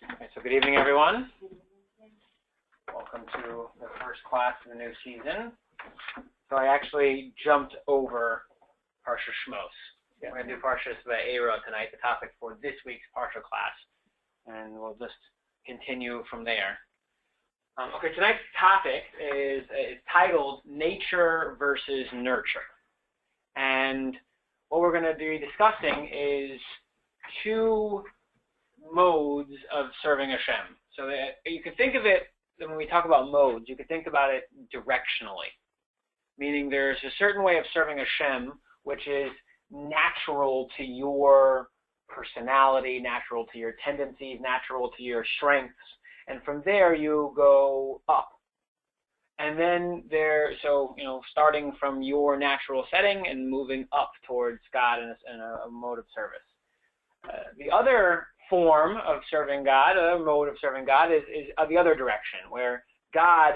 Okay, so good evening, everyone. Welcome to the first class of the new season. So I actually jumped over Parsha Shmos. We're going to do Parsha Va'era tonight, the topic for this week's Parsha class, and we'll just continue from there. Okay, tonight's topic is titled Nature versus Nurture. And what we're going to be discussing is two modes of serving Hashem. So that you can think of it, when we talk about modes, you can think about it directionally. Meaning there's a certain way of serving Hashem which is natural to your personality, natural to your tendencies, natural to your strengths. And from there you go up. And then starting from your natural setting and moving up towards God in a mode of service. The other form of serving God, a mode of serving God, is the other direction, where God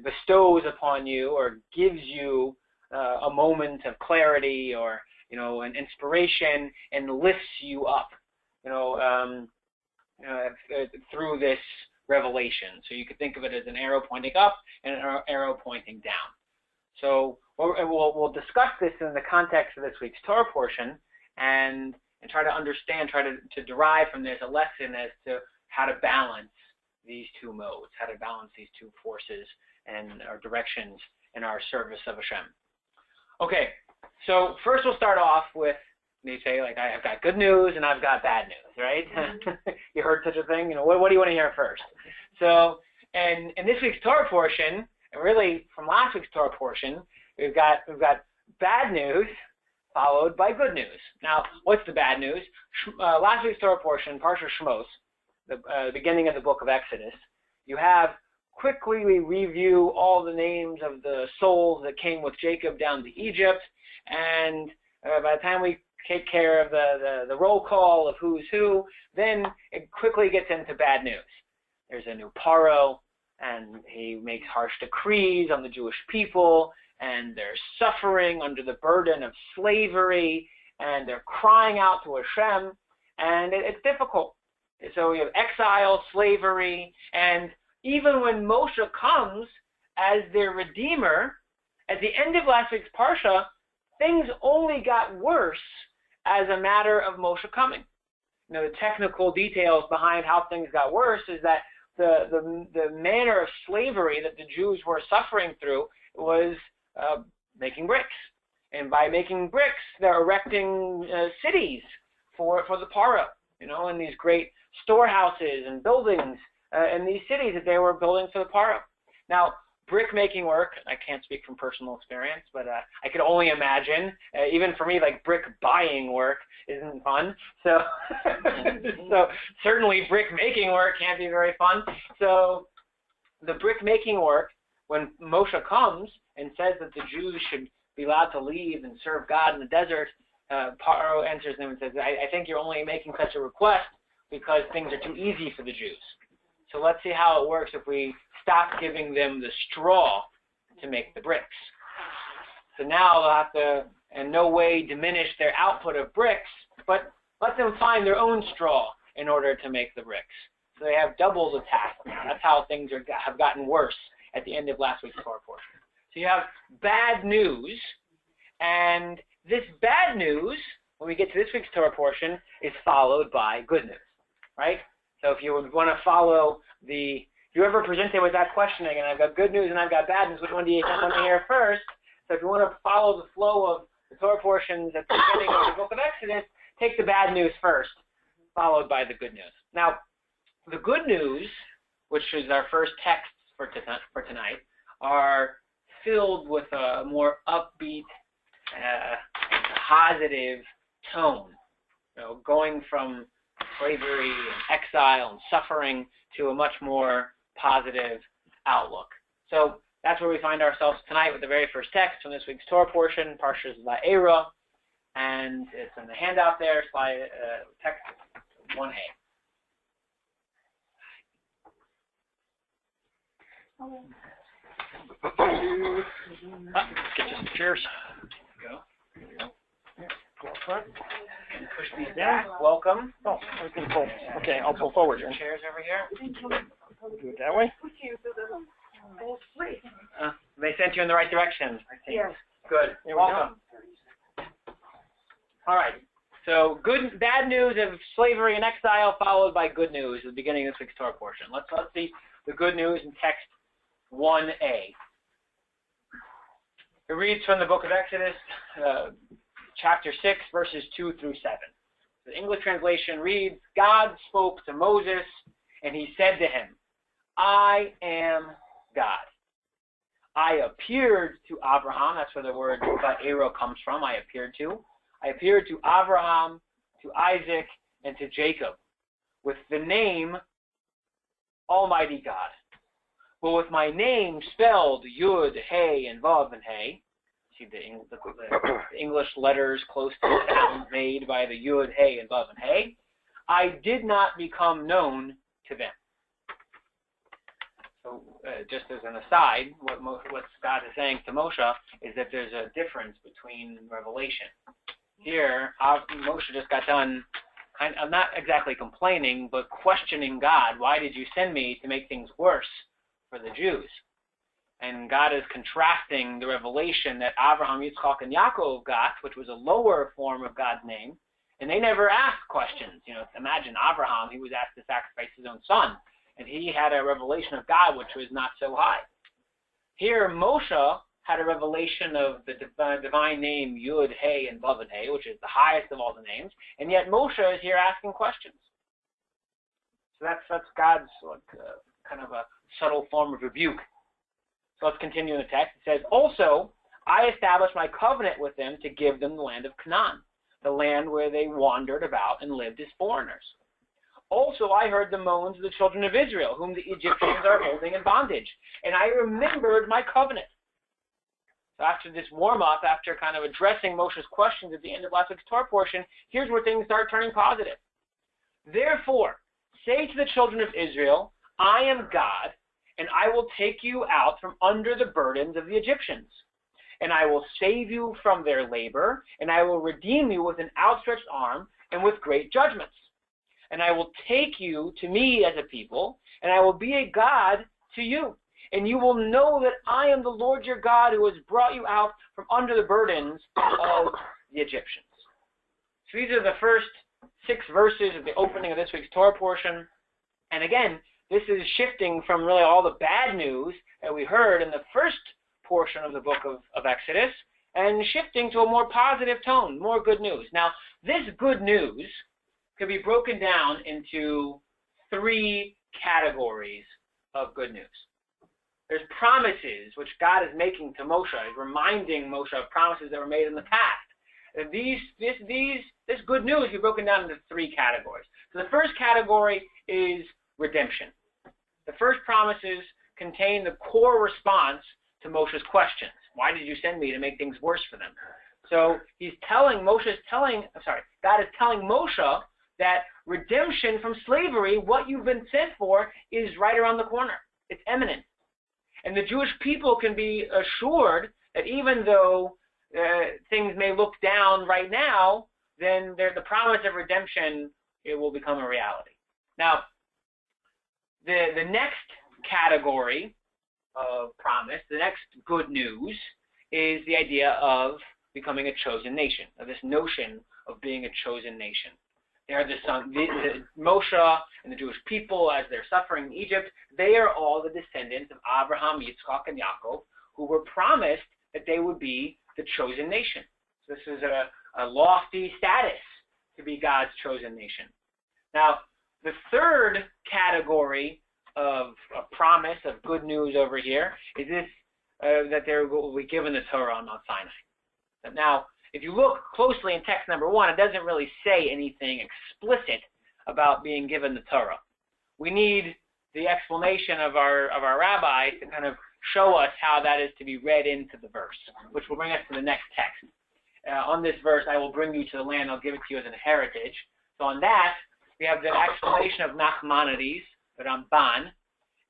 bestows upon you or gives you a moment of clarity or an inspiration and lifts you up, through this revelation. So you could think of it as an arrow pointing up and an arrow pointing down. So we'll discuss this in the context of this week's Torah portion and try to understand, try to derive from this a lesson as to how to balance these two modes, how to balance these two forces and our directions in our service of Hashem. Okay, so first we'll start off with, they say, like, I've got good news and I've got bad news, right? You heard such a thing? What do you want to hear first? So, and in this week's Torah portion, and really from last week's Torah portion, we've got bad news followed by good news. Now, what's the bad news? Last week's Torah portion, Parsha Shmos, the beginning of the book of Exodus, you have quickly we review all the names of the souls that came with Jacob down to Egypt, and by the time we take care of the roll call of who's who, then it quickly gets into bad news. There's a new Paro, and he makes harsh decrees on the Jewish people, and they're suffering under the burden of slavery, and they're crying out to Hashem, and it's difficult. So we have exile, slavery, and even when Moshe comes as their redeemer, at the end of last week's Parsha, things only got worse as a matter of Moshe coming. The technical details behind how things got worse is that the manner of slavery that the Jews were suffering through was making bricks. And by making bricks, they're erecting cities for the Paro, and these great storehouses and buildings in these cities that they were building for the Paro. Now, brick making work, I can't speak from personal experience, but I could only imagine, even for me, like brick buying work isn't fun. So, so certainly brick making work can't be very fun. So the brick making work, when Moshe comes and says that the Jews should be allowed to leave and serve God in the desert, Paro answers them and says, I think you're only making such a request because things are too easy for the Jews. So let's see how it works if we stop giving them the straw to make the bricks. So now they'll have to in no way diminish their output of bricks, but let them find their own straw in order to make the bricks. So they have double the task. That's how things have gotten worse at the end of last week's Torah portion. So you have bad news, and this bad news, when we get to this week's Torah portion, is followed by good news, right? So if you would want to follow if you ever presented with that questioning, and I've got good news and I've got bad news, which one do you want to hear first? So if you want to follow the flow of the Torah portions at the beginning of the book of Exodus, take the bad news first, followed by the good news. Now, the good news, which is our first texts for tonight, are filled with a more upbeat, positive tone, going from slavery and exile and suffering to a much more positive outlook. So that's where we find ourselves tonight with the very first text from this week's Torah portion, Parsha Va'era, and it's in the handout there, text 1a. Get you some chairs. Go. Here, go up front. Push these back. Welcome. Oh, I was going to pull. Okay, I'll pull forward here. Chairs over here. Do it that way. They sent you in the right direction, I think. Yes. Good. Here we Welcome. All right. So bad news of slavery and exile followed by good news at the beginning of this week's Torah portion. Let's see the good news in text 1a. It reads from the book of Exodus, chapter 6, verses 2 through 7. The English translation reads, God spoke to Moses, and he said to him, I am God. I appeared to Abraham, that's where the word Va'ero comes from, I appeared to. I appeared to Abraham, to Isaac, and to Jacob with the name Almighty God. But with my name spelled Yud, Hey, and Vav, and Hey, see the English letters close to the sound made by the Yud, Hey, and Vav, and Hey, I did not become known to them. So just as an aside, what God is saying to Moshe is that there's a difference between revelation. Here, Moshe just got done, I'm not exactly complaining, but questioning God. Why did you send me to make things worse for the Jews? And God is contrasting the revelation that Abraham, Yitzchak, and Yaakov got, which was a lower form of God's name, and they never asked questions. Imagine Abraham, he was asked to sacrifice his own son, and he had a revelation of God which was not so high. Here, Moshe had a revelation of the divine name Yud, Hey, and Vav, and Hey, which is the highest of all the names, and yet Moshe is here asking questions. So that's God's kind of a subtle form of rebuke. So let's continue in the text. It says, also, I established my covenant with them to give them the land of Canaan, the land where they wandered about and lived as foreigners. Also, I heard the moans of the children of Israel, whom the Egyptians are holding in bondage, and I remembered my covenant. So after this warm-up, after kind of addressing Moshe's questions at the end of last week's Torah portion, here's where things start turning positive. Therefore, say to the children of Israel, I am God, and I will take you out from under the burdens of the Egyptians. And I will save you from their labor, and I will redeem you with an outstretched arm and with great judgments. And I will take you to me as a people, and I will be a God to you. And you will know that I am the Lord your God who has brought you out from under the burdens of the Egyptians. So these are the first 6 verses of the opening of this week's Torah portion. And again, this is shifting from really all the bad news that we heard in the first portion of the book of Exodus and shifting to a more positive tone, more good news. Now, this good news could be broken down into 3 categories of good news. There's promises which God is making to Moshe. He's reminding Moshe of promises that were made in the past. This good news is broken down into 3 categories. So the first category is redemption. The first promises contain the core response to Moshe's questions. Why did you send me to make things worse for them? So God is telling Moshe that redemption from slavery, what you've been sent for, is right around the corner. It's imminent. And the Jewish people can be assured that even though things may look down right now, then the promise of redemption, it will become a reality. Now, the next category of promise, the next good news, is the idea of becoming a chosen nation, of this notion of being a chosen nation. They are Moshe and the Jewish people, as they're suffering in Egypt, they are all the descendants of Abraham, Yitzchak, and Yaakov, who were promised that they would be the chosen nation. So this is a lofty status to be God's chosen nation. Now, the third category of promise, of good news over here, is this, that they will be given the Torah on Mount Sinai. Now, if you look closely in text number 1, it doesn't really say anything explicit about being given the Torah. We need the explanation of our rabbi to kind of show us how that is to be read into the verse, which will bring us to the next text. On this verse, I will bring you to the land, I'll give it to you as an heritage. So on that, we have the explanation of Nachmanides, the Ramban,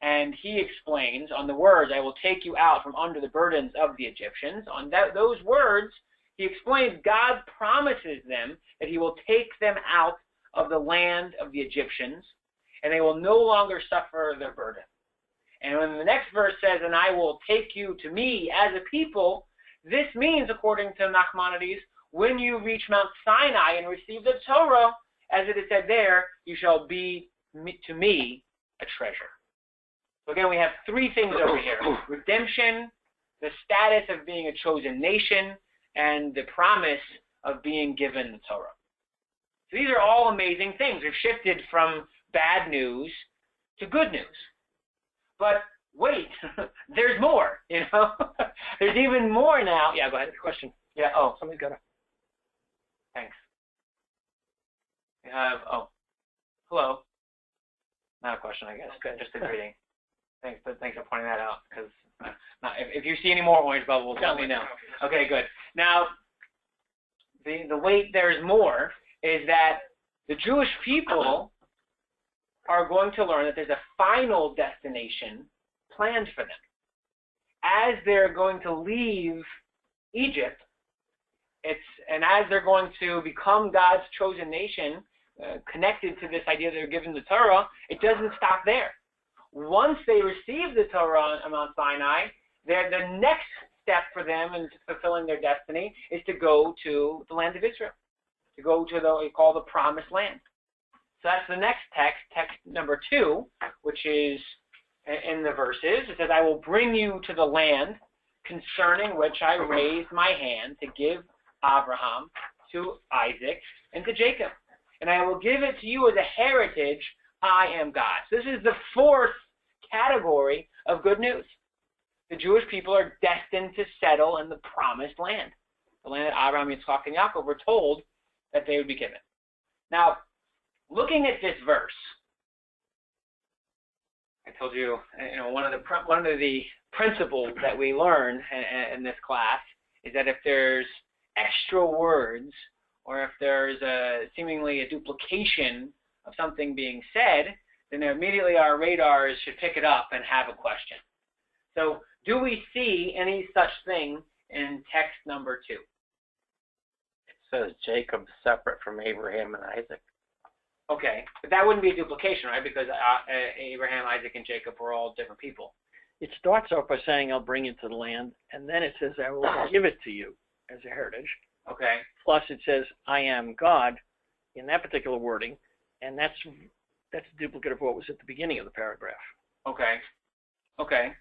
and he explains on the words, I will take you out from under the burdens of the Egyptians. On those words, he explains God promises them that he will take them out of the land of the Egyptians, and they will no longer suffer their burden. And when the next verse says, and I will take you to me as a people, this means, according to Nachmanides, when you reach Mount Sinai and receive the Torah, as it is said there, you shall be to me a treasure. So again, we have three things over here. Redemption, the status of being a chosen nation, and the promise of being given the Torah. So these are all amazing things. We've shifted from bad news to good news. But wait, there's more, you know? There's even more now. Yeah, go ahead. Question. Yeah, oh. Somebody's got a... Thanks. We have, hello. Not a question, I guess. Okay. Just a greeting. Thanks for pointing that out, because if you see any more orange bubbles, let me know. Okay, good. Now, the wait, there's more, is that the Jewish people are going to learn that there's a final destination planned for them. As they're going to leave Egypt, and as they're going to become God's chosen nation, connected to this idea they're given the Torah, it doesn't stop there. Once they receive the Torah on Mount Sinai, the next step for them in fulfilling their destiny is to go to the land of Israel, to go to what we call the Promised Land. So that's the next text number 2, which is in the verses. It says, I will bring you to the land concerning which I raised my hand to give Abraham, to Isaac, and to Jacob. And I will give it to you as a heritage. I am God. So this is the fourth category of good news. The Jewish people are destined to settle in the Promised Land. The land that Abraham, Yitzchak, and Yaakov were told that they would be given. Now, looking at this verse, I told you, one of the principles that we learn in this class is that if there's extra words, or if there's seemingly a duplication of something being said, then immediately our radars should pick it up and have a question. So, do we see any such thing in text number 2? It says Jacob separate from Abraham and Isaac. Okay, but that wouldn't be a duplication, right? Because Abraham, Isaac, and Jacob were all different people. It starts off by saying, I'll bring you to the land, and then it says, I will give it to you as a heritage. Okay. Plus it says, I am God, in that particular wording, and that's a duplicate of what was at the beginning of the paragraph. Okay. Okay.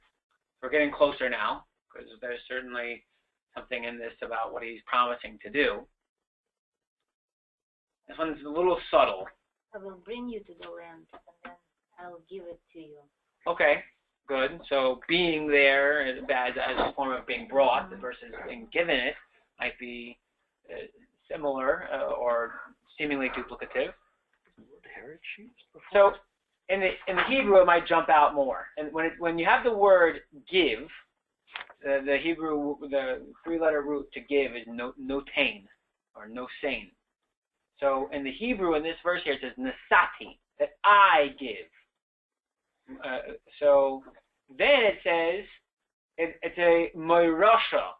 We're getting closer now, because there's certainly something in this about what he's promising to do. This one's a little subtle. I will bring you to the land, and then I will give it to you. Okay, good. So being there as a form of being brought versus being given it might be similar or seemingly duplicative. So in the Hebrew, it might jump out more. And when you have the word give, the Hebrew, the 3-letter root to give is notain or nosein. So in the Hebrew, in this verse here, it says nasati, that I give. So then it says it's a moirasha.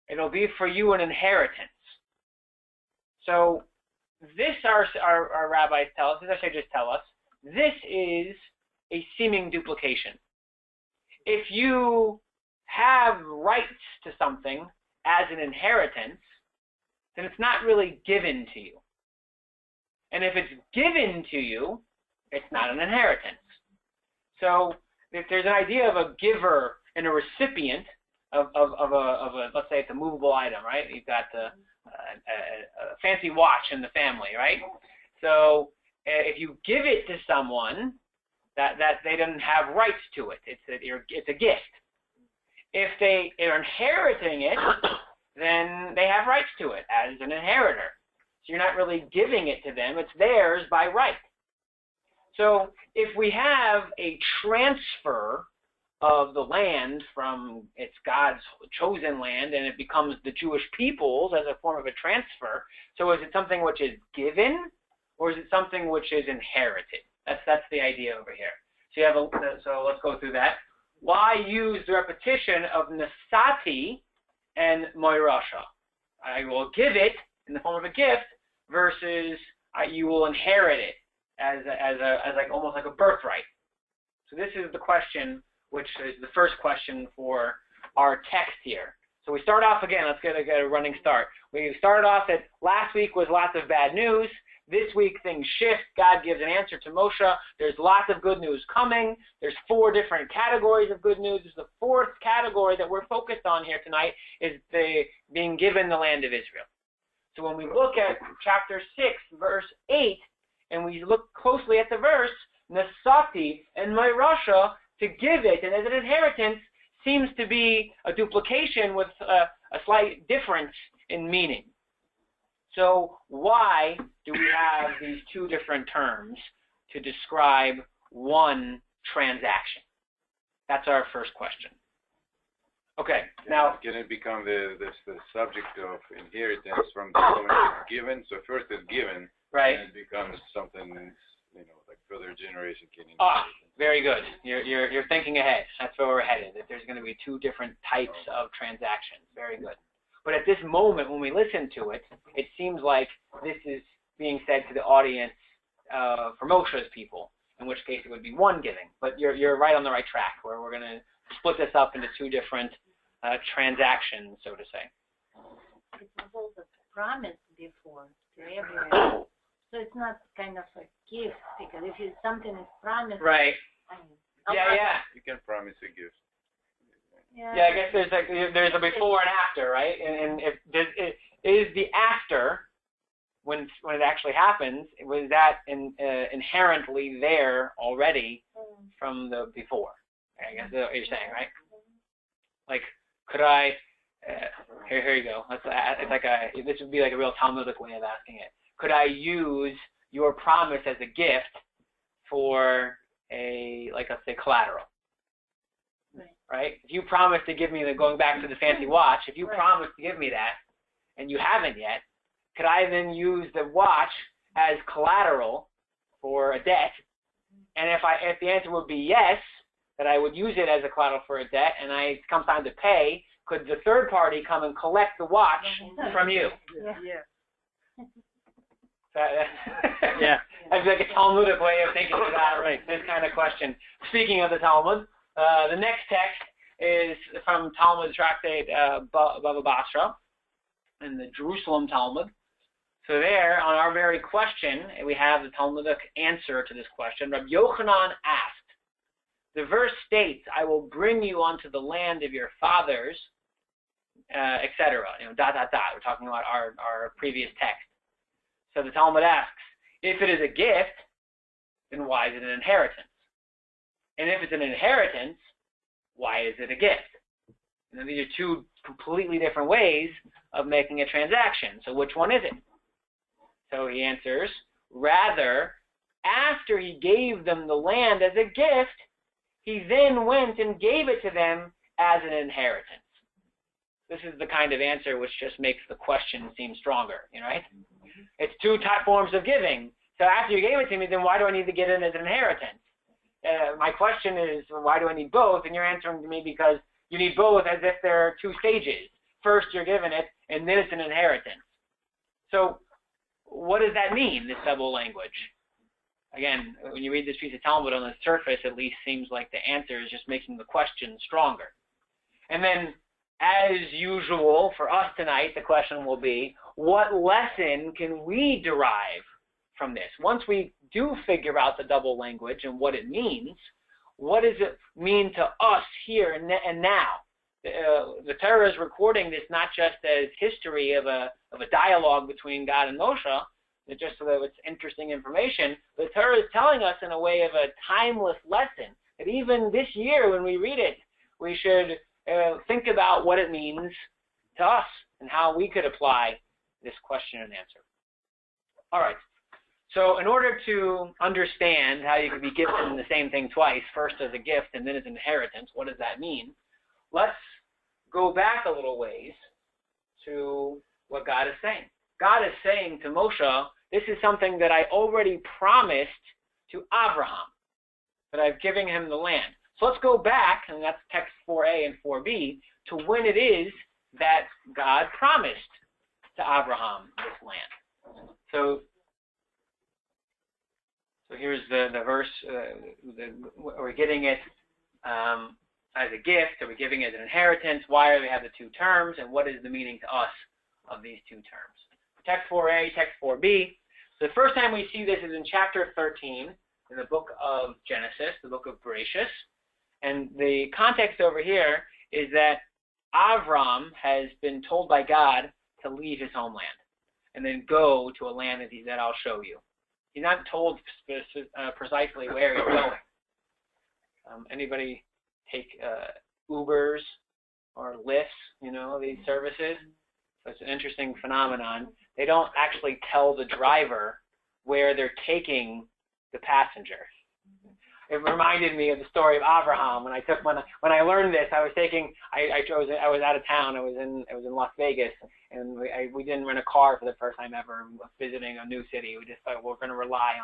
It'll be for you an inheritance. So this, our rabbis tell us, this I should just tell us, this is a seeming duplication. If you have rights to something as an inheritance, then it's not really given to you. And if it's given to you, it's not an inheritance. So if there's an idea of a giver and a recipient of a let's say it's a movable item, right? You've got a fancy watch in the family, right? So if you give it to someone, that they don't have rights to it. It's a gift. If they are inheriting it, then they have rights to it as an inheritor. So you're not really giving it to them. It's theirs by right. So if we have a transfer of the land from it's God's chosen land and it becomes the Jewish people's as a form of a transfer, so is it something which is given or is it something which is inherited? That's the idea over here. So you have so let's go through that. Why use the repetition of nasati and moirasha. I will give it in the form of a gift versus you will inherit it as like almost like a birthright. So this is the question, which is the first question for our text here. So we start off again. Let's get a running start. We started off that last week was lots of bad news. This week things shift. God gives an answer to Moshe. There's lots of good news coming. There's 4 different categories of good news. The 4th category that we're focused on here tonight is the being given the land of Israel. So when we look at chapter 6, verse 8, and we look closely at the verse, Nasati and Moirasha, to give it, and as an inheritance, seems to be a duplication with a slight difference in meaning. So why do we have these 2 different terms to describe one transaction? That's our first question. Okay, now... Can it become the subject of inheritance from the moment it's given? So first it's given, right, and it becomes something, like further generation can inherit. Ah, very good. You're thinking ahead. That's where we're headed, that there's going to be 2 different types of transactions. Very good. But at this moment, when we listen to it, it seems like this is being said to the audience for Moshe's people, in which case it would be one giving. But you're right on the right track, where we're going to split this up into 2 different transactions, so to say. It was also promised before to everyone. So it's not kind of a gift, because if something is promised... Right. Yeah. You can promise a gift. Yeah, I guess there's a before and after, right? And if is the after, when it actually happens, was that inherently there already from the before? I guess that's what you're saying, right? Like, could I? Here you go. It's like this would be like a real Talmudic way of asking it. Could I use your promise as a gift for let's say collateral? Right? If you promise to give me going back to the fancy watch, if you promise to give me that, and you haven't yet, could I then use the watch as collateral for a debt? And if the answer would be yes, that I would use it as a collateral for a debt, and it comes time to pay, could the third party come and collect the watch from you? Yeah. That's like a Talmudic way of thinking about this kind of question. Speaking of the Talmud, the next text is from Talmud tractate Bava Basra in the Jerusalem Talmud. So there, on our very question, we have the Talmudic answer to this question. Rabbi Yochanan asked, the verse states, I will bring you onto the land of your fathers, etc. We're talking about our previous text. So the Talmud asks, if it is a gift, then why is it an inheritance? And if it's an inheritance, why is it a gift? These are 2 completely different ways of making a transaction. So which one is it? So he answers, rather, after he gave them the land as a gift, he then went and gave it to them as an inheritance. This is the kind of answer which just makes the question seem stronger, right? It's 2 forms of giving. So after you gave it to me, then why do I need to get it as an inheritance? My question is, why do I need both? And you're answering to me because you need both as if there are 2 stages. First, you're given it, and then it's an inheritance. So what does that mean, this double language? Again, when you read this piece of Talmud, on the surface, at least, seems like the answer is just making the question stronger. And then, as usual, for us tonight, the question will be, what lesson can we derive from this? Once we do figure out the double language and what it means, what does it mean to us here and now? The Torah is recording this not just as history of a dialogue between God and Moshe, just so that it's interesting information. The Torah is telling us in a way of a timeless lesson that even this year when we read it, we should think about what it means to us and how we could apply this question and answer. All right. So in order to understand how you could be given the same thing twice, first as a gift and then as an inheritance, what does that mean? Let's go back a little ways to what God is saying. God is saying to Moshe, this is something that I already promised to Abraham, that I've given him the land. So let's go back, and that's text 4a and 4b, to when it is that God promised to Abraham this land. So here's the verse. We're getting it as a gift. Are we giving it as an inheritance? Why do we have the two terms? And what is the meaning to us of these two terms? Text 4a, text 4b. So the first time we see this is in chapter 13 in the book of Genesis, the book of Bereshit. And the context over here is that Avram has been told by God to leave his homeland and then go to a land that he said, I'll show you. He's not told precisely where he's going. Anybody take Ubers or Lyfts, these services? So it's an interesting phenomenon. They don't actually tell the driver where they're taking the passenger. It reminded me of the story of Abraham when I learned this. I was out of town. I was in Las Vegas, and we didn't rent a car for the first time ever visiting a new city. We just thought we're going to rely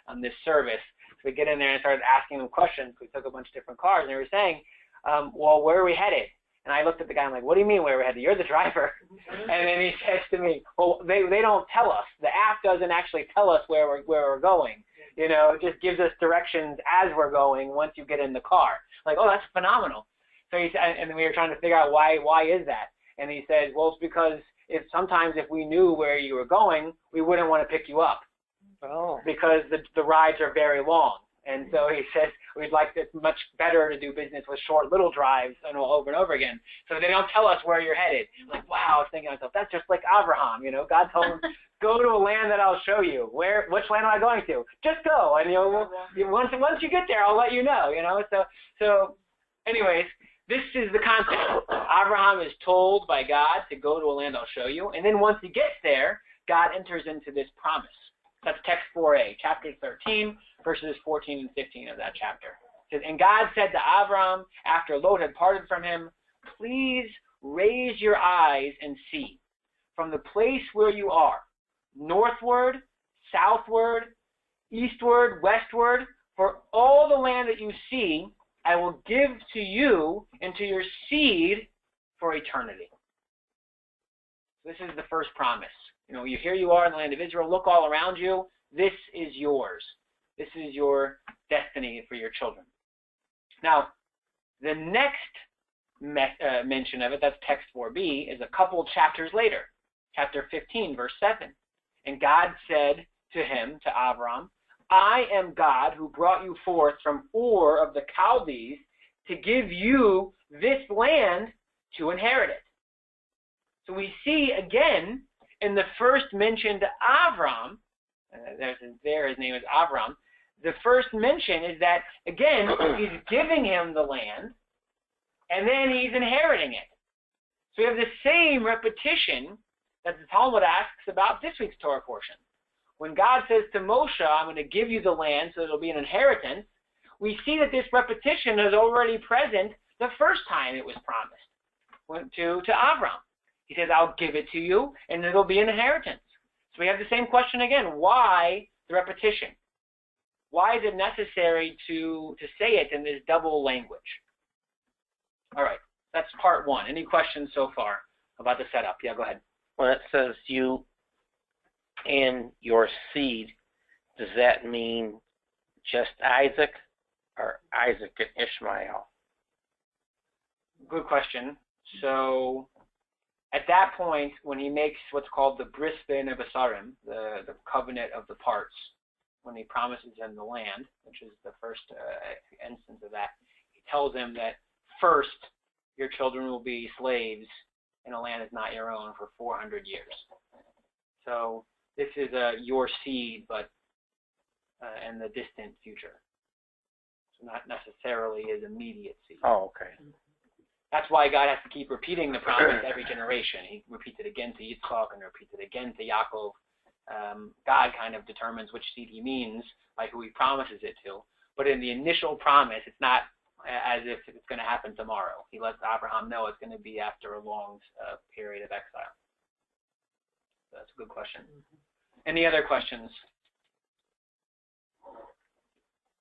on this service. So we get in there and started asking them questions. We took a bunch of different cars, and they were saying, well, where are we headed? And I looked at the guy, I'm like, what do you mean where we're headed? You're the driver. And then he says to me, well, they don't tell us. The app doesn't actually tell us where we're going. It just gives us directions as we're going once you get in the car. Like, oh, that's phenomenal. So he said, and then we were trying to figure out why is that? And he said, well, it's because sometimes if we knew where you were going, we wouldn't want to pick you up. Oh. Because the rides are very long. And so he says, it's much better to do business with short little drives over and over again. So they don't tell us where you're headed. I'm like, wow, I was thinking to myself, that's just like Abraham, God told him, go to a land that I'll show you. Which land am I going to? Just go. And once you get there, I'll let you know, So anyways, this is the concept. Abraham is told by God to go to a land I'll show you. And then once he gets there, God enters into this promise. That's text 4a, chapter 13, verses 14 and 15 of that chapter. It says, and God said to Avram, after Lot had parted from him, please raise your eyes and see from the place where you are, northward, southward, eastward, westward, for all the land that you see, I will give to you and to your seed for eternity. This is the first promise. Here you are in the land of Israel. Look all around you. This is yours. This is your destiny for your children. Now, the next mention of it, that's text 4b, is a couple chapters later. Chapter 15, verse 7. And God said to him, to Avram, I am God who brought you forth from Ur of the Chaldees to give you this land to inherit it. So we see again, in the first mention to Avram, his name is Avram, the first mention is that, again, he's giving him the land, and then he's inheriting it. So we have the same repetition that the Talmud asks about this week's Torah portion. When God says to Moshe, I'm going to give you the land so it'll be an inheritance, we see that this repetition is already present the first time it was promised to Avram. He says, I'll give it to you, and it'll be an inheritance. So we have the same question again. Why the repetition? Why is it necessary to say it in this double language? All right, that's part one. Any questions so far about the setup? Yeah, go ahead. When it says you and your seed, does that mean just Isaac or Isaac and Ishmael? Good question. So at that point, when he makes what's called the bris bein habesarim, the covenant of the parts, when he promises him the land, which is the first instance of that, he tells him that first your children will be slaves in a land that's not your own for 400 years. So this is your seed, but in the distant future. So not necessarily his immediate seed. Oh, okay. That's why God has to keep repeating the promise every generation. He repeats it again to Yitzchak and repeats it again to Yaakov. God kind of determines which seed he means by who he promises it to. But in the initial promise, it's not as if it's going to happen tomorrow. He lets Abraham know it's going to be after a long period of exile. So that's a good question. Any other questions?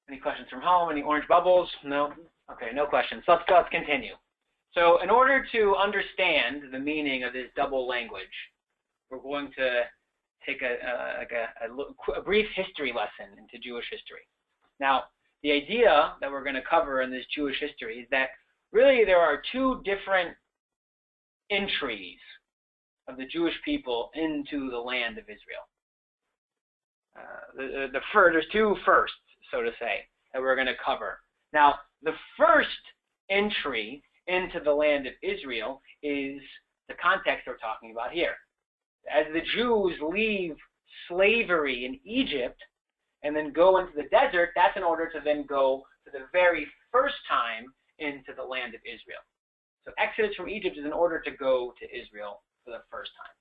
Any questions from home? Any orange bubbles? No? Okay, no questions. So let's continue. So in order to understand the meaning of this double language, we're going to take a brief history lesson into Jewish history. Now, the idea that we're going to cover in this Jewish history is that really there are two different entries of the Jewish people into the land of Israel. There's two firsts, so to say, that we're going to cover. Now, the first entry into the land of Israel is the context we're talking about here. As the Jews leave slavery in Egypt and then go into the desert, that's in order to then go for the very first time into the land of Israel. So Exodus from Egypt is in order to go to Israel for the first time.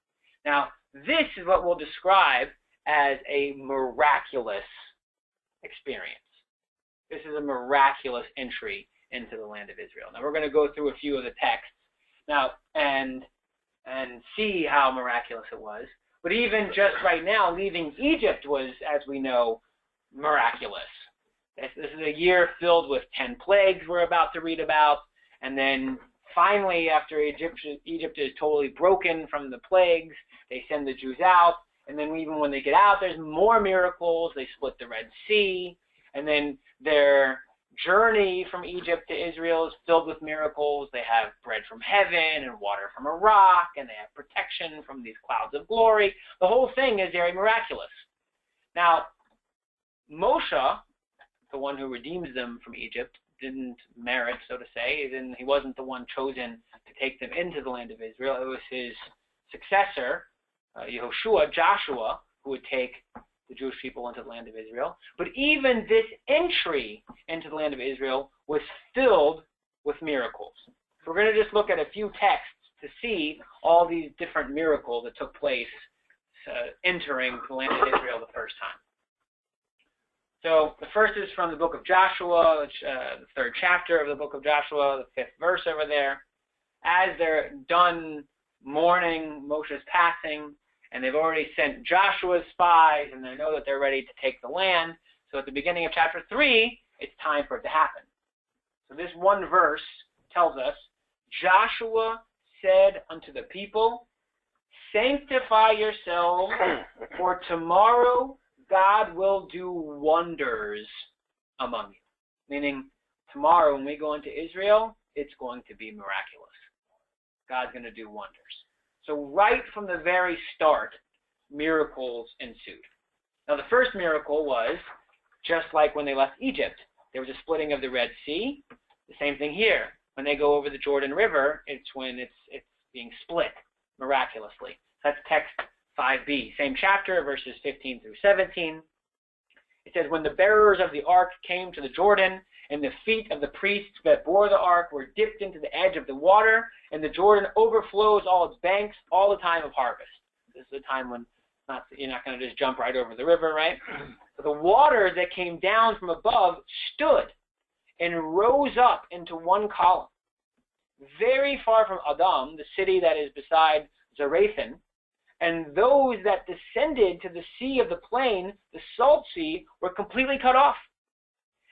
Now, this is what we'll describe as a miraculous experience. This is a miraculous entry into the land of Israel. Now, we're going to go through a few of the texts now and see how miraculous it was. But even just right now, leaving Egypt was, as we know, miraculous. This is a year filled with 10 plagues we're about to read about. And then finally, after Egypt is totally broken from the plagues, they send the Jews out. And then even when they get out, there's more miracles. They split the Red Sea. And then their journey from Egypt to Israel is filled with miracles. They have bread from heaven and water from a rock, and they have protection from these clouds of glory. The whole thing is very miraculous. Now, Moshe, the one who redeems them from Egypt, didn't merit, so to say. He wasn't the one chosen to take them into the land of Israel. It was his successor, Joshua, who would take the Jewish people into the land of Israel. But even this entry into the land of Israel was filled with miracles. So we're going to just look at a few texts to see all these different miracles that took place entering the land of Israel the first time. So the first is from the book of Joshua, the third chapter of the book of Joshua, the 5th verse over there. As they're done mourning Moshe's passing, and they've already sent Joshua's spies, and they know that they're ready to take the land. So at the beginning of chapter 3, it's time for it to happen. So this one verse tells us, Joshua said unto the people, sanctify yourselves, for tomorrow God will do wonders among you. Meaning, tomorrow when we go into Israel, it's going to be miraculous. God's going to do wonders. So right from the very start, miracles ensued. Now the first miracle was, just like when they left Egypt, there was a splitting of the Red Sea. The same thing here. When they go over the Jordan River, it's when it's being split miraculously. That's text 5b, same chapter, verses 15 through 17. It says, when the bearers of the ark came to the Jordan, and the feet of the priests that bore the ark were dipped into the edge of the water, and the Jordan overflows all its banks all the time of harvest. This is the time when you're not going to just jump right over the river, right? So the waters that came down from above stood and rose up into one column. Very far from Adam, the city that is beside Zarethan, and those that descended to the sea of the plain, the salt sea, were completely cut off.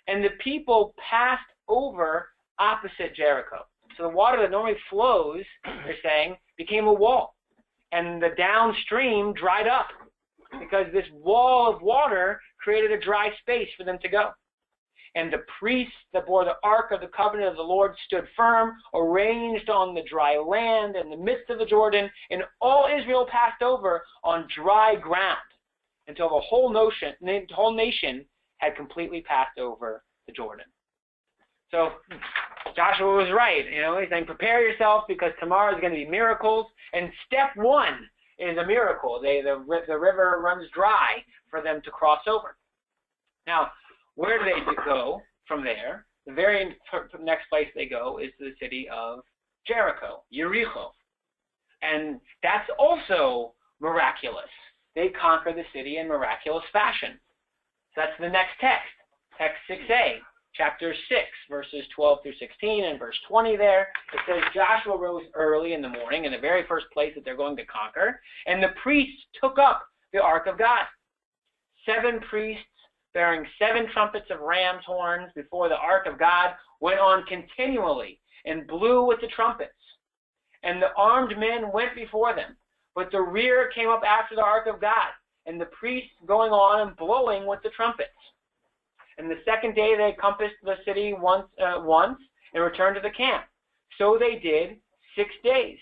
And the people passed over opposite Jericho. So the water that normally flows, they're saying, became a wall. And the downstream dried up because this wall of water created a dry space for them to go. And the priests that bore the ark of the covenant of the Lord stood firm, arranged on the dry land in the midst of the Jordan, and all Israel passed over on dry ground until the whole nation had completely passed over the Jordan. So Joshua was right. He's saying, prepare yourself because tomorrow is going to be miracles. And step one is a miracle. The river runs dry for them to cross over. Now, where do they go from there? The very next place they go is to the city of Jericho, Jericho. And that's also miraculous. They conquer the city in miraculous fashion. So that's the next text, text 6a, chapter 6, verses 12 through 16, and verse 20 there. It says, Joshua rose early in the morning in the very first place that they're going to conquer, and the priests took up the ark of God. 7 priests bearing 7 trumpets of ram's horns before the ark of God went on continually and blew with the trumpets. And the armed men went before them, but the rear came up after the ark of God, and the priests going on and blowing with the trumpets. And the second day they compassed the city once and returned to the camp. So they did 6 days.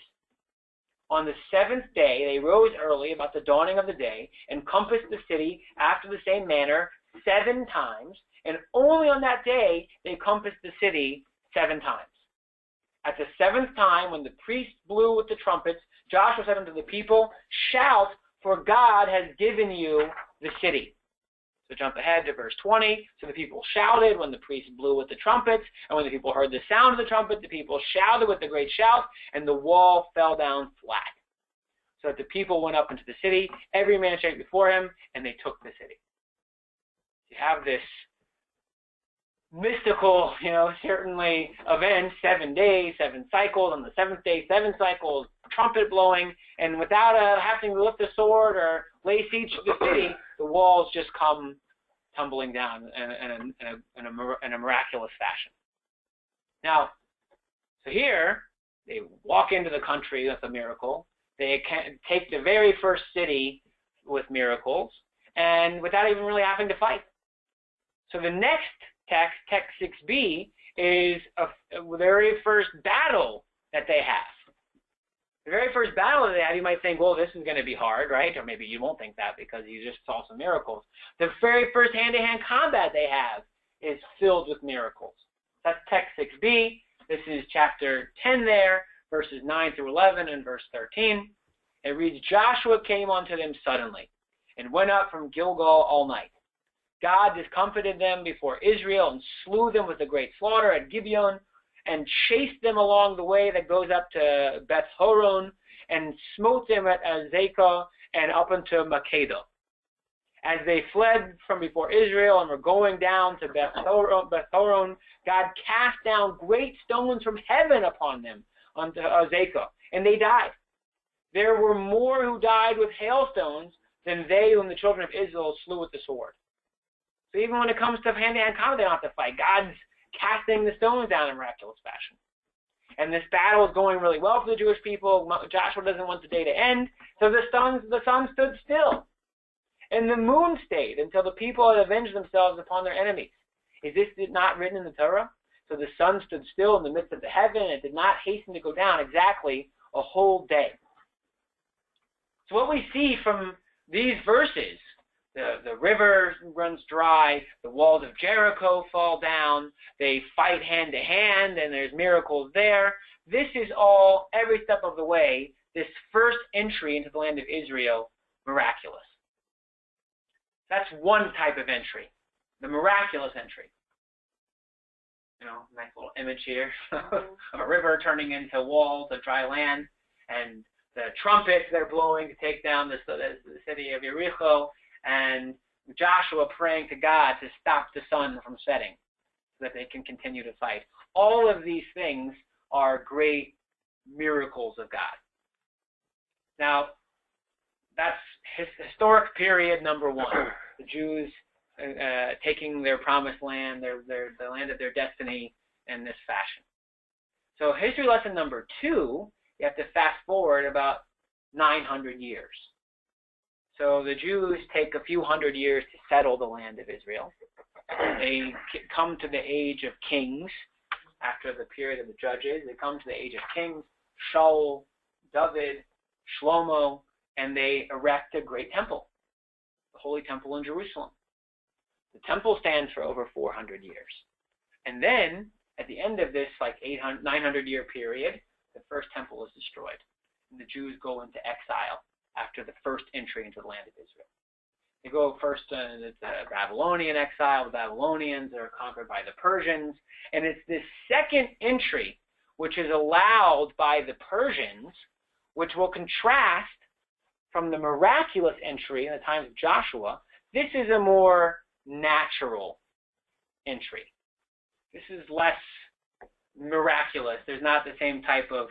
On the seventh day they rose early about the dawning of the day and compassed the city after the same manner 7 times, and only on that day they compassed the city 7 times. At the 7th time, when the priests blew with the trumpets, Joshua said unto the people, "Shout, for God has given you the city." So jump ahead to verse 20. So the people shouted when the priests blew with the trumpets, and when the people heard the sound of the trumpet, the people shouted with a great shout, and the wall fell down flat. So that the people went up into the city, every man straight before him, and they took the city. You have this mystical, certainly event, 7 days, 7 cycles. On the 7th day, 7 cycles, trumpet blowing, and without having to lift a sword or lay siege to the city, the walls just come tumbling down in a miraculous fashion. Now, so here, they walk into the country with a miracle. They can take the very first city with miracles, and without even really having to fight. So the next text 6b, is the very first battle that they have. The very first battle that they have, you might think, well, this is going to be hard, right? Or maybe you won't think that because you just saw some miracles. The very first hand-to-hand combat they have is filled with miracles. That's text 6b. This is chapter 10 there, verses 9 through 11 and verse 13. It reads, Joshua came unto them suddenly and went up from Gilgal all night. God discomfited them before Israel and slew them with a great slaughter at Gibeon and chased them along the way that goes up to Beth Horon and smote them at Azekah and up unto Makkedah. As they fled from before Israel and were going down to Beth Horon, God cast down great stones from heaven upon them unto Azekah, and they died. There were more who died with hailstones than they whom the children of Israel slew with the sword. So even when it comes to hand-to-hand combat, they don't have to fight. God's casting the stones down in miraculous fashion. And this battle is going really well for the Jewish people. Joshua doesn't want the day to end, so the sun stood still. And the moon stayed until the people had avenged themselves upon their enemies. Is this not written in the Torah? So the sun stood still in the midst of the heaven, and it did not hasten to go down exactly a whole day. So what we see from these verses, the river runs dry, the walls of Jericho fall down, they fight hand to hand, and there's miracles there. This is all, every step of the way, this first entry into the land of Israel, miraculous. That's one type of entry, the miraculous entry. Nice little image here of a river turning into walls of dry land, and the trumpets they're blowing to take down the city of Jericho, and Joshua praying to God to stop the sun from setting so that they can continue to fight. All of these things are great miracles of God. Now, that's historic period number one. The Jews taking their promised land, the land of their destiny in this fashion. So history lesson number 2, you have to fast forward about 900 years. So the Jews take a few hundred years to settle the land of Israel. They come to the age of kings after the period of the judges. They come to the age of kings, Shaul, David, Shlomo, and they erect a great temple, the Holy Temple in Jerusalem. The temple stands for over 400 years. And then, at the end of this 900-year period, the first temple is destroyed. And the Jews go into exile after the first entry into the land of Israel. They go first into the Babylonian exile. The Babylonians are conquered by the Persians. And it's this second entry, which is allowed by the Persians, which will contrast from the miraculous entry in the times of Joshua. This is a more natural entry. This is less miraculous. There's not the same type of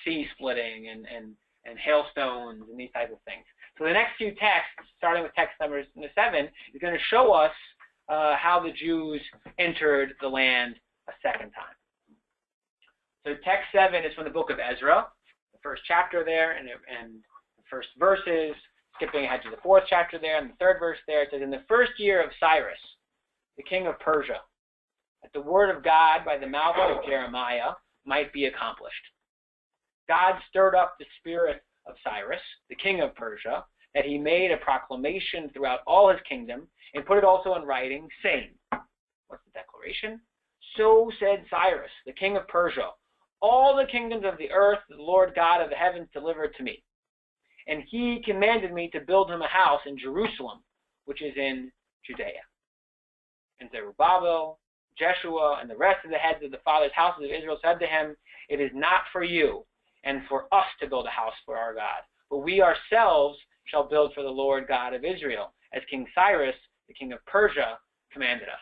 sea splitting and hailstones and these types of things. So the next few texts, starting with text number 7, is going to show us how the Jews entered the land a second time. So text 7 is from the book of Ezra, the first chapter there, and the first verses, skipping ahead to the 4th chapter there, and the 3rd verse there. It says, in the first year of Cyrus, the king of Persia, that the word of God by the mouth of Jeremiah might be accomplished. God stirred up the spirit of Cyrus, the king of Persia, that he made a proclamation throughout all his kingdom, and put it also in writing, saying, what's the declaration? So said Cyrus, the king of Persia, all the kingdoms of the earth, the Lord God of the heavens delivered to me. And he commanded me to build him a house in Jerusalem, which is in Judea. And Zerubbabel, Jeshua, and the rest of the heads of the fathers' houses of Israel said to him, it is not for you and for us to build a house for our God, but we ourselves shall build for the Lord God of Israel, as King Cyrus, the king of Persia, commanded us.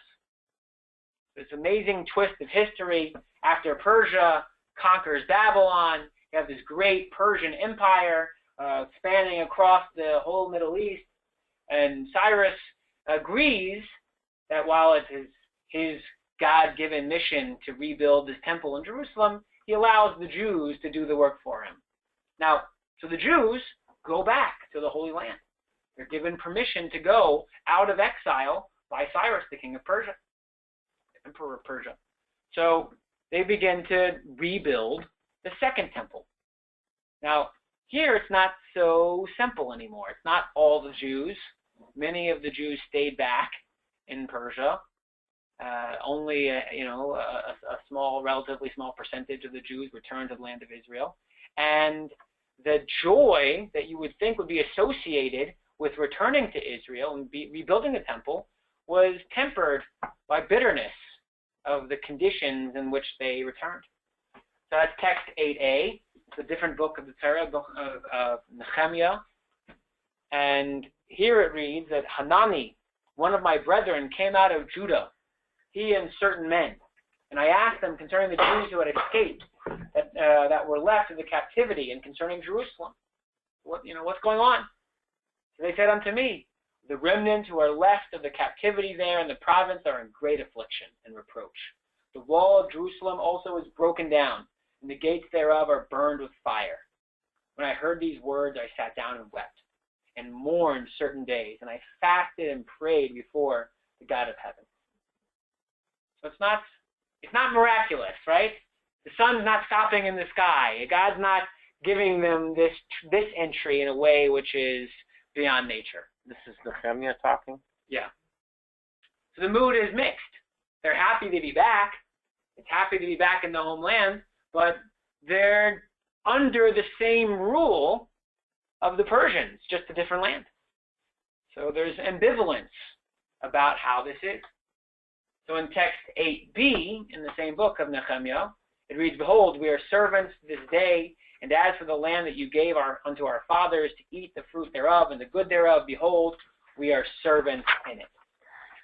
This amazing twist of history. After Persia conquers Babylon, you have this great Persian empire spanning across the whole Middle East, and Cyrus agrees that while it is his God-given mission to rebuild this temple in Jerusalem, he allows the Jews to do the work for him. Now, so the Jews go back to the Holy Land. They're given permission to go out of exile by Cyrus, the king of Persia, the emperor of Persia. So they begin to rebuild the second temple. Now, here it's not so simple anymore. It's not all the Jews. Many of the Jews stayed back in Persia. Only a small, relatively small percentage of the Jews returned to the land of Israel. And the joy that you would think would be associated with returning to Israel and rebuilding the temple was tempered by bitterness of the conditions in which they returned. So that's text 8a. It's a different book of the Torah, book of Nehemiah. And here it reads that Hanani, one of my brethren, came out of Judah, he and certain men. And I asked them concerning the Jews who had escaped, that were left in the captivity, and concerning Jerusalem. What's going on? So they said unto me, the remnant who are left of the captivity there in the province are in great affliction and reproach. The wall of Jerusalem also is broken down, and the gates thereof are burned with fire. When I heard these words, I sat down and wept, and mourned certain days, and I fasted and prayed before the God of heaven. So it's not miraculous, right? The sun's not stopping in the sky. God's not giving them this entry in a way which is beyond nature. This is Nehemiah talking? Yeah. So the mood is mixed. They're happy to be back. It's happy to be back in the homeland, but they're under the same rule of the Persians, just a different land. So there's ambivalence about how this is. So in text 8b, in the same book of Nehemiah, it reads, behold, we are servants this day, and as for the land that you gave unto our fathers to eat the fruit thereof and the good thereof, behold, we are servants in it.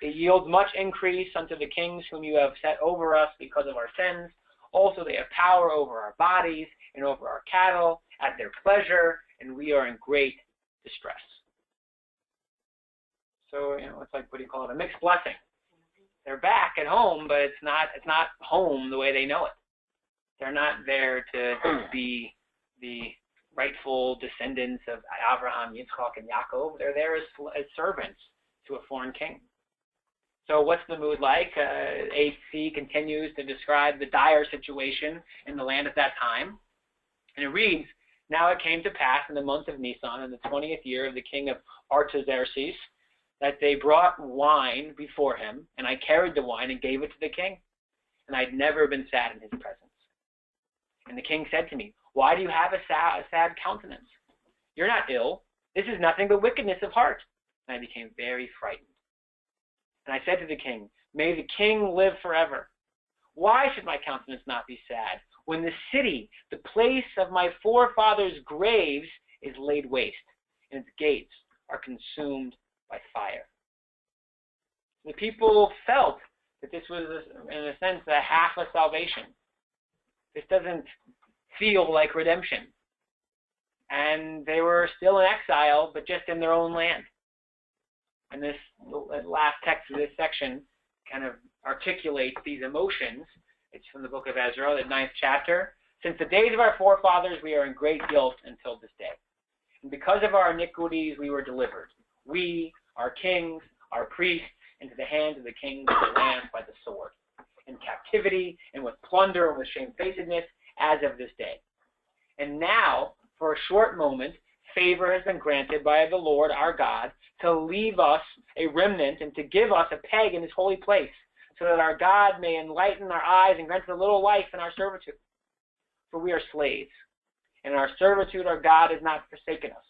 It yields much increase unto the kings whom you have set over us because of our sins. Also they have power over our bodies and over our cattle at their pleasure, and we are in great distress. So, it's like, what do you call it? A mixed blessing. They're back at home, but it's not home the way they know it. They're not there to be the rightful descendants of Abraham, Yitzchak, and Yaakov. They're there as servants to a foreign king. So what's the mood like? 8c continues to describe the dire situation in the land at that time. And it reads, now it came to pass in the month of Nisan, in the 20th year of the king of Artaxerxes, that they brought wine before him, and I carried the wine and gave it to the king. And I had never been sad in his presence. And the king said to me, why do you have a sad countenance? You're not ill. This is nothing but wickedness of heart. And I became very frightened. And I said to the king, may the king live forever. Why should my countenance not be sad, when the city, the place of my forefathers' graves, is laid waste, and its gates are consumed by fire? The people felt that this was, in a sense, a half of salvation. This doesn't feel like redemption. And they were still in exile, but just in their own land. And this last text of this section kind of articulates these emotions It's from the book of Ezra, the 9th chapter. Since the days of our forefathers, we are in great guilt until this day. And because of our iniquities, we were delivered. We, our kings, our priests, into the hands of the kings of the land by the sword, in captivity and with plunder and with shamefacedness, as of this day. And now, for a short moment, favor has been granted by the Lord our God to leave us a remnant and to give us a peg in his holy place, so that our God may enlighten our eyes and grant us a little life in our servitude. For we are slaves, and in our servitude our God has not forsaken us.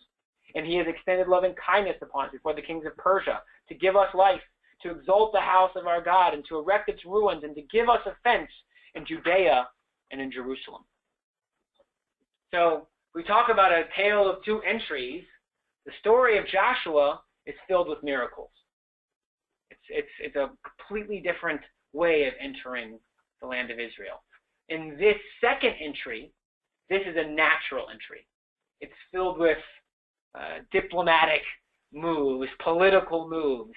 And he has extended loving kindness upon us before the kings of Persia, to give us life, to exalt the house of our God, and to erect its ruins, and to give us a fence in Judea and in Jerusalem. So, we talk about a tale of two entries. The story of Joshua is filled with miracles. It's a completely different way of entering the land of Israel. In this second entry, this is a natural entry. It's filled with diplomatic moves, political moves,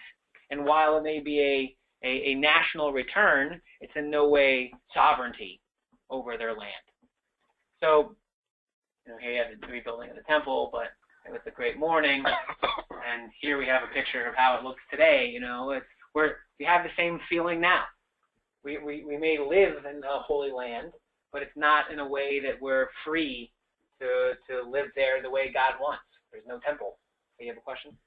and while it may be a national return, it's in no way sovereignty over their land. So, here you have the rebuilding of the temple, but it was a great morning, and here we have a picture of how it looks today. We have the same feeling now. We may live in a holy land, but it's not in a way that we're free to live there the way God wants. There's no temple. Do you have a question?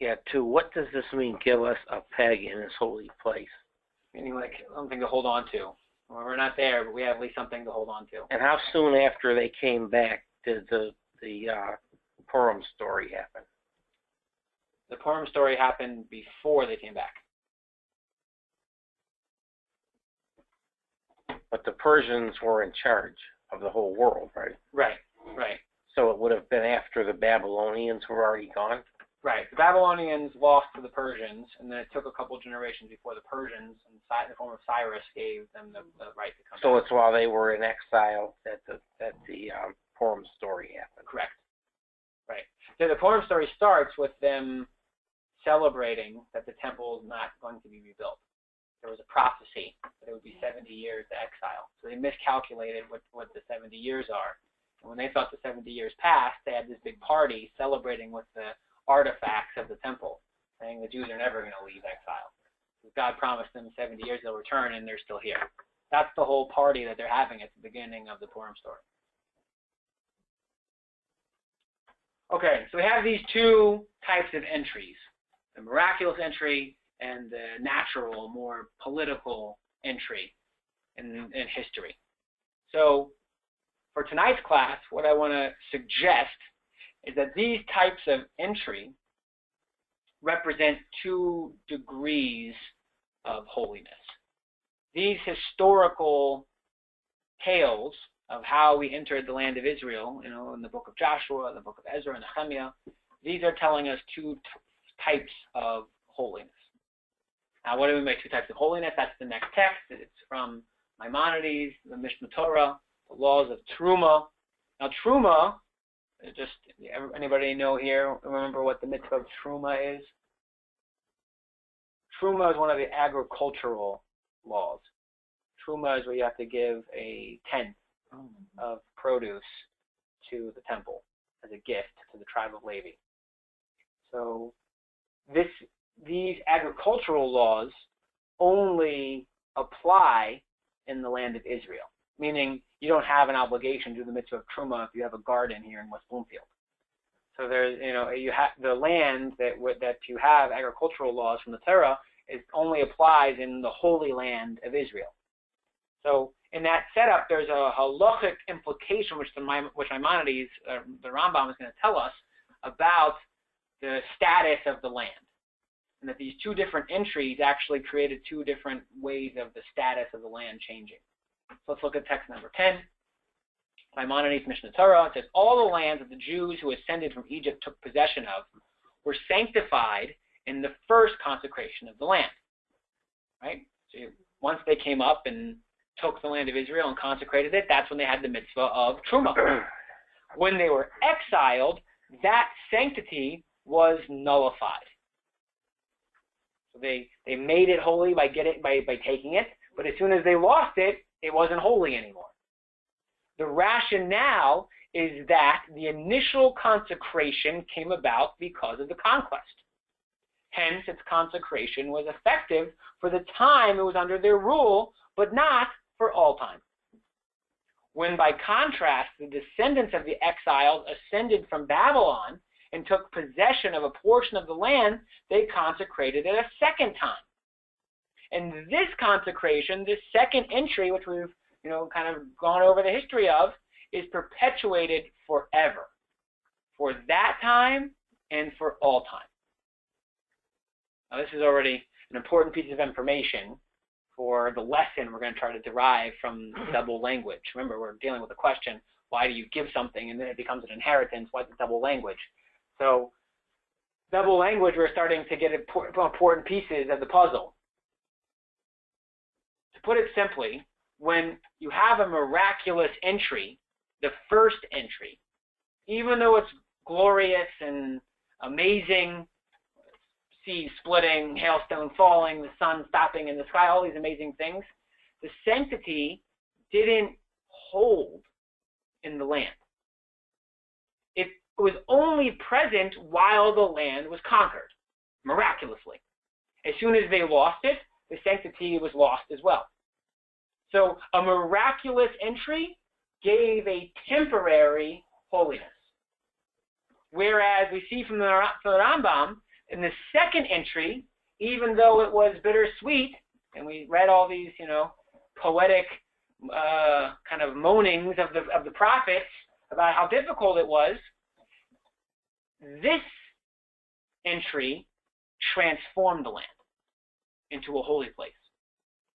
Yeah, what does this mean, give us a peg in his holy place? Meaning like something to hold on to. Well, we're not there, but we have at least something to hold on to. And how soon after they came back did the Purim story happen? The Purim story happened before they came back. But the Persians were in charge of the whole world, right? Right. So it would have been after the Babylonians were already gone? Right. The Babylonians lost to the Persians, and then it took a couple generations before the Persians, in the form of Cyrus, gave them the right to come back. So it's while they were in exile that the Purim story happened. Correct. Right. So the Purim story starts with them celebrating that the temple is not going to be rebuilt. There was a prophecy that it would be 70 years to exile. So they miscalculated what the 70 years are. And when they thought the 70 years passed, they had this big party celebrating with the artifacts of the temple, saying the Jews are never going to leave exile. God promised them 70 years they'll return, and they're still here. That's the whole party that they're having at the beginning of the Purim story. Okay, so we have these two types of entries, the miraculous entry and the natural, more political entry in history. So for tonight's class, what I want to suggest is that these types of entry represent two degrees of holiness. These historical tales of how we entered the land of Israel, in the book of Joshua, the book of Ezra, and Nehemiah, these are telling us two types of holiness. Now, what do we mean by two types of holiness? That's the next text. It's from Maimonides, the Mishnah Torah, the laws of Truma. Now, Truma, just anybody know here, remember what the mitzvah of Truma is? Truma is one of the agricultural laws. Truma is where you have to give a tenth of produce to the temple as a gift to the tribe of Levi. So these agricultural laws only apply in the land of Israel, meaning you don't have an obligation to do the mitzvah of Truma if you have a garden here in West Bloomfield. So there's, you have the land that you have agricultural laws from the Torah, it only applies in the Holy Land of Israel. So in that setup, there's a halachic implication which Maimonides, the Rambam, is going to tell us about the status of the land, and that these two different entries actually created two different ways of the status of the land changing. So let's look at text number 10. Maimonides Mishnah Torah. It says, all the lands that the Jews who ascended from Egypt took possession of were sanctified in the first consecration of the land. Right? So once they came up and took the land of Israel and consecrated it, that's when they had the mitzvah of Truma. When they were exiled, that sanctity was nullified. So they made it holy by taking it, but as soon as they lost it, it wasn't holy anymore. The rationale is that the initial consecration came about because of the conquest. Hence, its consecration was effective for the time it was under their rule, but not for all time. When, by contrast, the descendants of the exiles ascended from Babylon and took possession of a portion of the land, they consecrated it a second time. And this consecration, this second entry, which we've kind of gone over the history of, is perpetuated forever, for that time and for all time. Now, this is already an important piece of information for the lesson we're going to try to derive from double language. Remember, we're dealing with the question, why do you give something and then it becomes an inheritance? What's double language? So, double language, we're starting to get important pieces of the puzzle. To put it simply, when you have a miraculous entry, the first entry, even though it's glorious and amazing, sea splitting, hailstone falling, the sun stopping in the sky, all these amazing things, the sanctity didn't hold in the land. It was only present while the land was conquered, miraculously. As soon as they lost it, the sanctity was lost as well. So a miraculous entry gave a temporary holiness. Whereas we see from the Rambam, in the second entry, even though it was bittersweet, and we read all these, poetic kind of moanings of the prophets about how difficult it was, this entry transformed the land into a holy place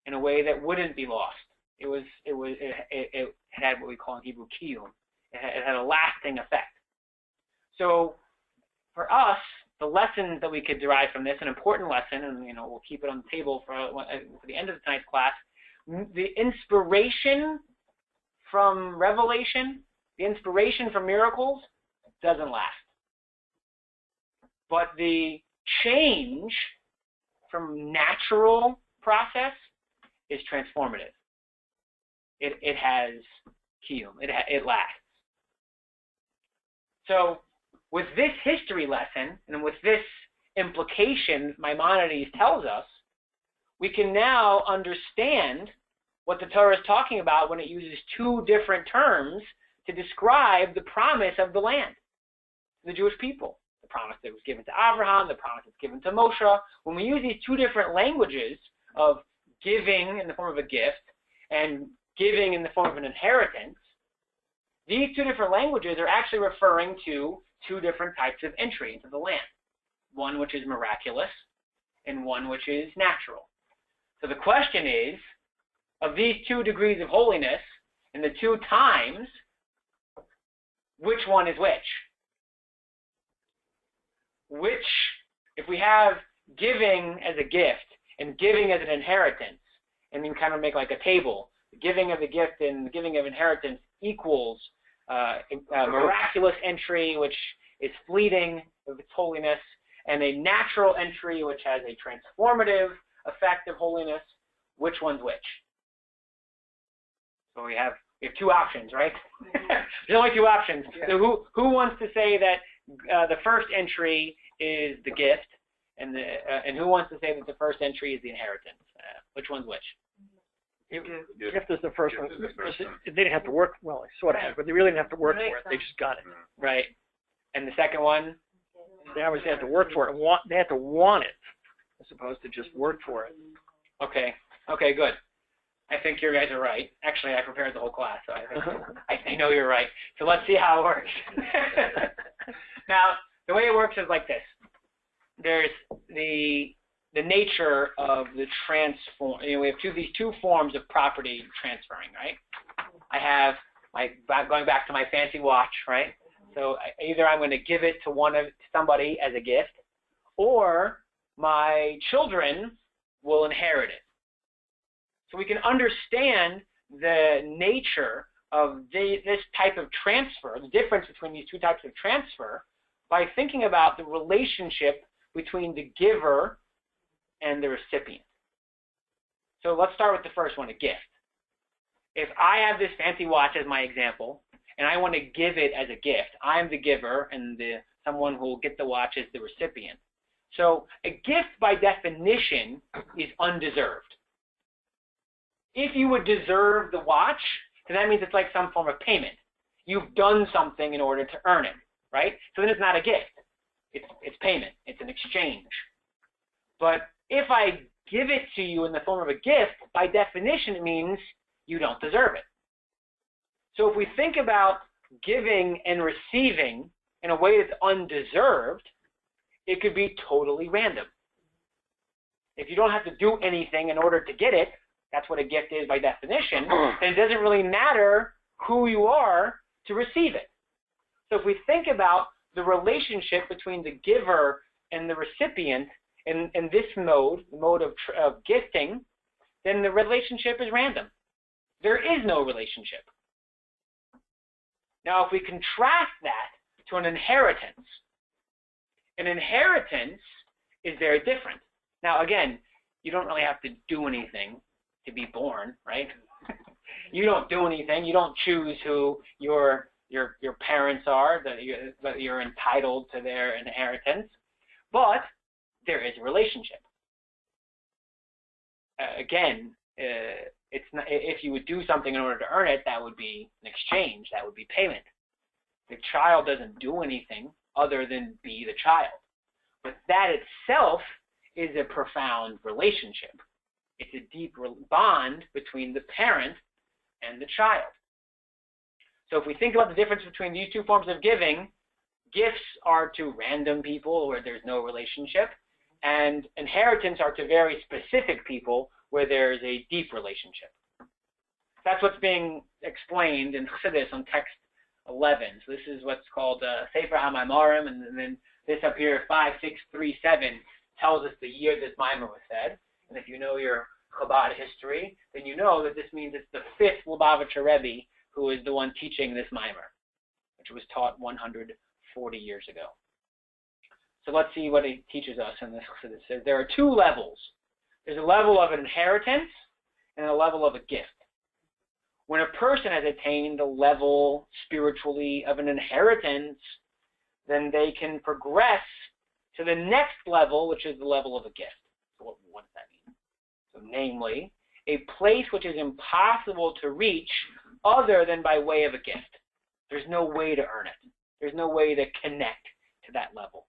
in a way that wouldn't be lost. It had what we call in Hebrew kiyum. It had a lasting effect. So for us, the lessons that we could derive from this, an important lesson, and we'll keep it on the table for the end of tonight's class, the inspiration from revelation, the inspiration from miracles doesn't last. But the change from natural process is transformative. It has kiyum. It lasts. So with this history lesson and with this implication Maimonides tells us, we can now understand what the Torah is talking about when it uses two different terms to describe the promise of the land, the Jewish people. The promise that was given to Abraham, the promise that's given to Moshe. When we use these two different languages of giving in the form of a gift and giving in the form of an inheritance, these two different languages are actually referring to two different types of entry into the land. One which is miraculous and one which is natural. So the question is, of these two degrees of holiness and the two times, which one is which? Which, if we have giving as a gift and giving as an inheritance, and then kind of make like a table, the giving of the gift and the giving of inheritance equals a miraculous entry, which is fleeting of its holiness, and a natural entry, which has a transformative effect of holiness. Which one's which? So we have two options, right? There's only two options. So who wants to say that the first entry is the gift, and who wants to say that the first entry is the inheritance? Which one's which? Gift is the first one. They didn't have to work. Well, they sort of had, but they really didn't have to work for it. They just got it. Right. And the second one? They always had to work for it. They had to want it, as opposed to just work for it. Okay, good. I think you guys are right. Actually, I prepared the whole class, so I know you're right. So let's see how it works. Now, the way it works is like this. There's the nature of the transform. We have these two forms of property transferring, right? I have going back to my fancy watch, right? So either I'm going to give it to somebody as a gift, or my children will inherit it. So we can understand the nature of this type of transfer, the difference between these two types of transfer, by thinking about the relationship between the giver and the recipient. So let's start with the first one, a gift. If I have this fancy watch as my example, and I want to give it as a gift, I'm the giver, and someone who will get the watch is the recipient. So a gift, by definition, is undeserved. If you would deserve the watch, then that means it's like some form of payment. You've done something in order to earn it, right? So then it's not a gift. It's payment. It's an exchange. But if I give it to you in the form of a gift, by definition, it means you don't deserve it. So if we think about giving and receiving in a way that's undeserved, it could be totally random. If you don't have to do anything in order to get it, that's what a gift is by definition, then it doesn't really matter who you are to receive it. So if we think about the relationship between the giver and the recipient in this mode, the mode of gifting, then the relationship is random. There is no relationship. Now, if we contrast that to an inheritance is very different. Now, again, you don't really have to do anything to be born, right? You don't do anything. You don't choose who your parents are, that you're entitled to their inheritance. But there is a relationship. Again, it's not, if you would do something in order to earn it, that would be an exchange. That would be payment. The child doesn't do anything other than be the child. But that itself is a profound relationship. It's a deep bond between the parent and the child. So if we think about the difference between these two forms of giving, gifts are to random people where there's no relationship, and inheritance are to very specific people where there's a deep relationship. That's what's being explained in Chassidus on text 11. So this is what's called Sefer HaMaimarim, and then this up here, 5637, tells us the year this Maimer was said. And if you know your Chabad history, then you know that this means it's the 5th Lubavitcher Rebbe who is the one teaching this Maimer, which was taught 140 years ago. So let's see what he teaches us in this. So it says there are two levels. There's a level of an inheritance and a level of a gift. When a person has attained the level spiritually of an inheritance, then they can progress to the next level, which is the level of a gift. So what does that mean? So namely, a place which is impossible to reach other than by way of a gift. There's no way to earn it. There's no way to connect to that level.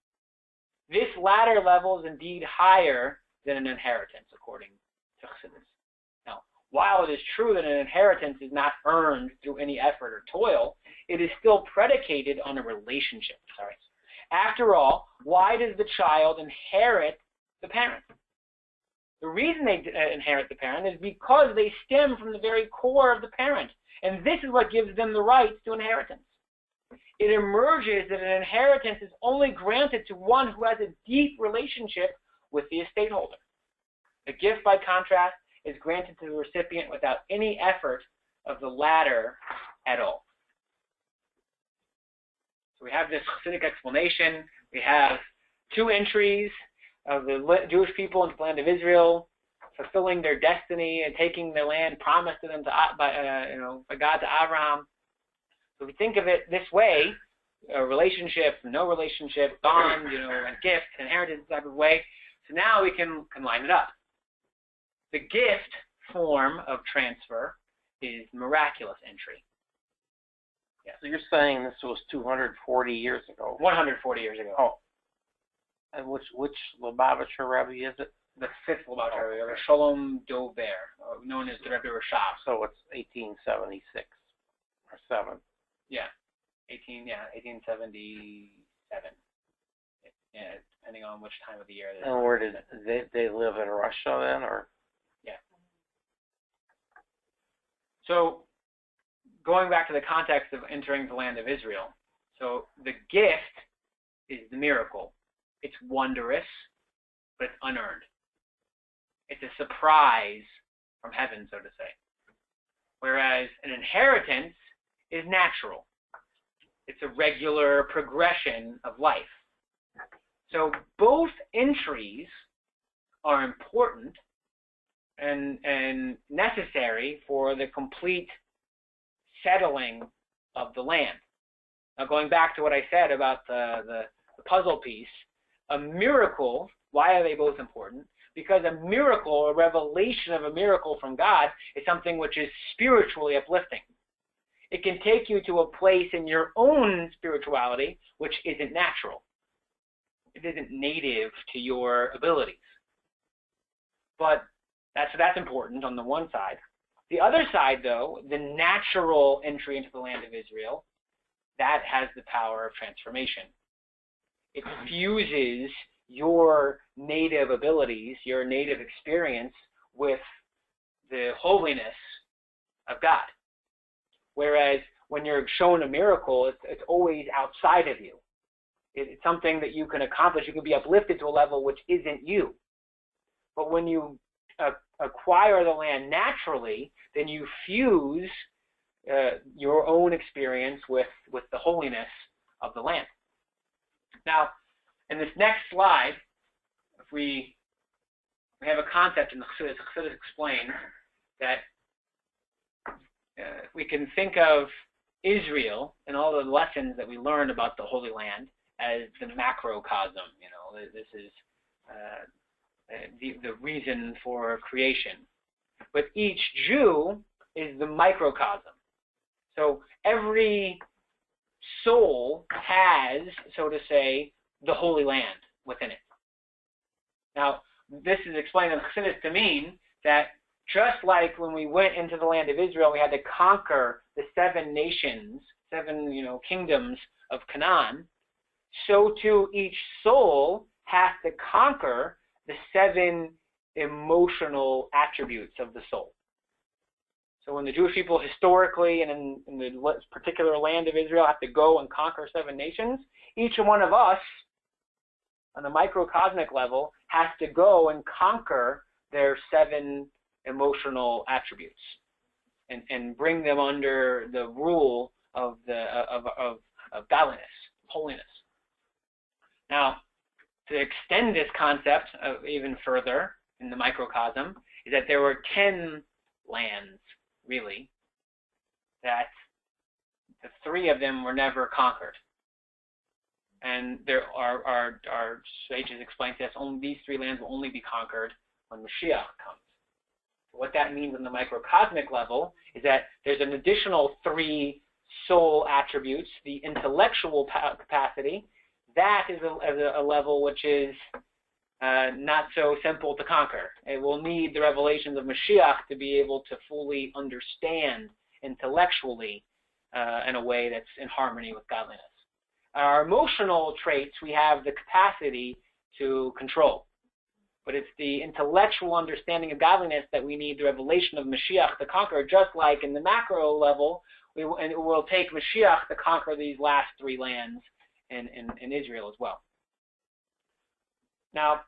This latter level is indeed higher than an inheritance, according to Chassidus. Now, while it is true that an inheritance is not earned through any effort or toil, it is still predicated on a relationship. After all, why does the child inherit the parent? The reason they inherit the parent is because they stem from the very core of the parent. And this is what gives them the rights to inheritance. It emerges that an inheritance is only granted to one who has a deep relationship with the estate holder. A gift, by contrast, is granted to the recipient without any effort of the latter at all. So we have this Hasidic explanation. We have two entries of the Jewish people into the land of Israel, fulfilling their destiny and taking their land promised to them by God to Abraham. So if we think of it this way, a relationship, no relationship, bond, and gift, inheritance type of way. So now we can line it up. The gift form of transfer is miraculous entry. Yeah. So you're saying this was 240 years ago? 140 years ago. Oh. And which Lubavitcher Rebbe is it? The 5th Lubavitcher Rebbe, Shalom Dover, known as the Rebbe Rashab. So it's 1876 or 7. Yeah, 1877. Yeah, depending on which time of the year. And where did they live in Russia then, or? Yeah. So, going back to the context of entering the land of Israel, so the gift is the miracle. It's wondrous, but it's unearned. It's a surprise from heaven, so to say. Whereas an inheritance is natural. It's a regular progression of life. So both entries are important and necessary for the complete settling of the land. Now, going back to what I said about the puzzle piece, a miracle, why are they both important? Because a miracle, a revelation of a miracle from God, is something which is spiritually uplifting. It can take you to a place in your own spirituality which isn't natural. It isn't native to your abilities. But that's important on the one side. The other side, though, the natural entry into the land of Israel, that has the power of transformation. It fuses your native abilities, your native experience with the holiness of God. Whereas when you're shown a miracle, it's always outside of you. It's something that you can accomplish. You can be uplifted to a level which isn't you. But when you acquire the land naturally, then you fuse your own experience with the holiness of the land. Now, in this next slide, if we have a concept in the Chassidus. Chassidus explains that we can think of Israel and all the lessons that we learn about the Holy Land as the macrocosm. This is the reason for creation. But each Jew is the microcosm. So every soul has, so to say, the Holy Land within it. Now, this is explained in Chassidus to mean that just like when we went into the land of Israel, we had to conquer the 7 nations, 7 kingdoms of Canaan, so too each soul has to conquer the 7 emotional attributes of the soul. So when the Jewish people historically and in the particular land of Israel have to go and conquer 7 nations, each one of us on the microcosmic level has to go and conquer their 7 emotional attributes and bring them under the rule of godliness, holiness. Now, to extend this concept even further in the microcosm is that there were 10 lands, really, that the 3 of them were never conquered. And there our sages explain to us these 3 lands will only be conquered when Mashiach comes. What that means on the microcosmic level is that there's an additional 3 soul attributes, the intellectual capacity. That is a level which is not so simple to conquer. It will need the revelations of Mashiach to be able to fully understand intellectually in a way that's in harmony with godliness. Our emotional traits, we have the capacity to control. But it's the intellectual understanding of godliness that we need the revelation of Mashiach to conquer, just like in the macro level, and it will take Mashiach to conquer these last 3 lands in Israel as well. Now,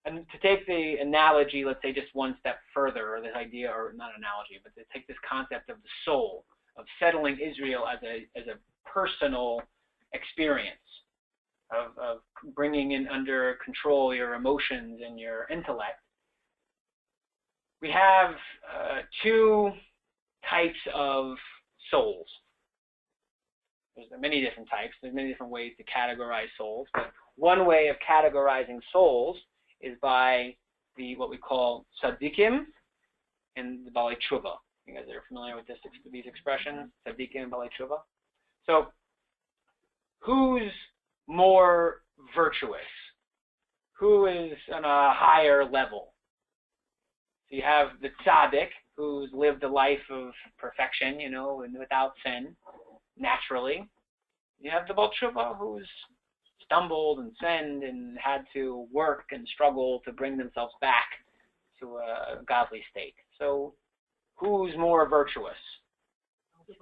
and to take the analogy, let's say just one step further, or this idea, or not analogy, but to take this concept of the soul, of settling Israel as a personal experience, of bringing in under control your emotions and your intellect. We have 2 types of souls. There's many different types. There's many different ways to categorize souls. But one way of categorizing souls is by what we call tzaddikim and the balei tshuva. You guys are familiar with these expressions, tzaddikim and balei tshuva? So, who's more virtuous? Who is on a higher level? So you have the tzaddik, who's lived a life of perfection, and without sin, naturally. You have the balei tshuva, who's stumbled and sinned and had to work and struggle to bring themselves back to a godly state. So, who's more virtuous? The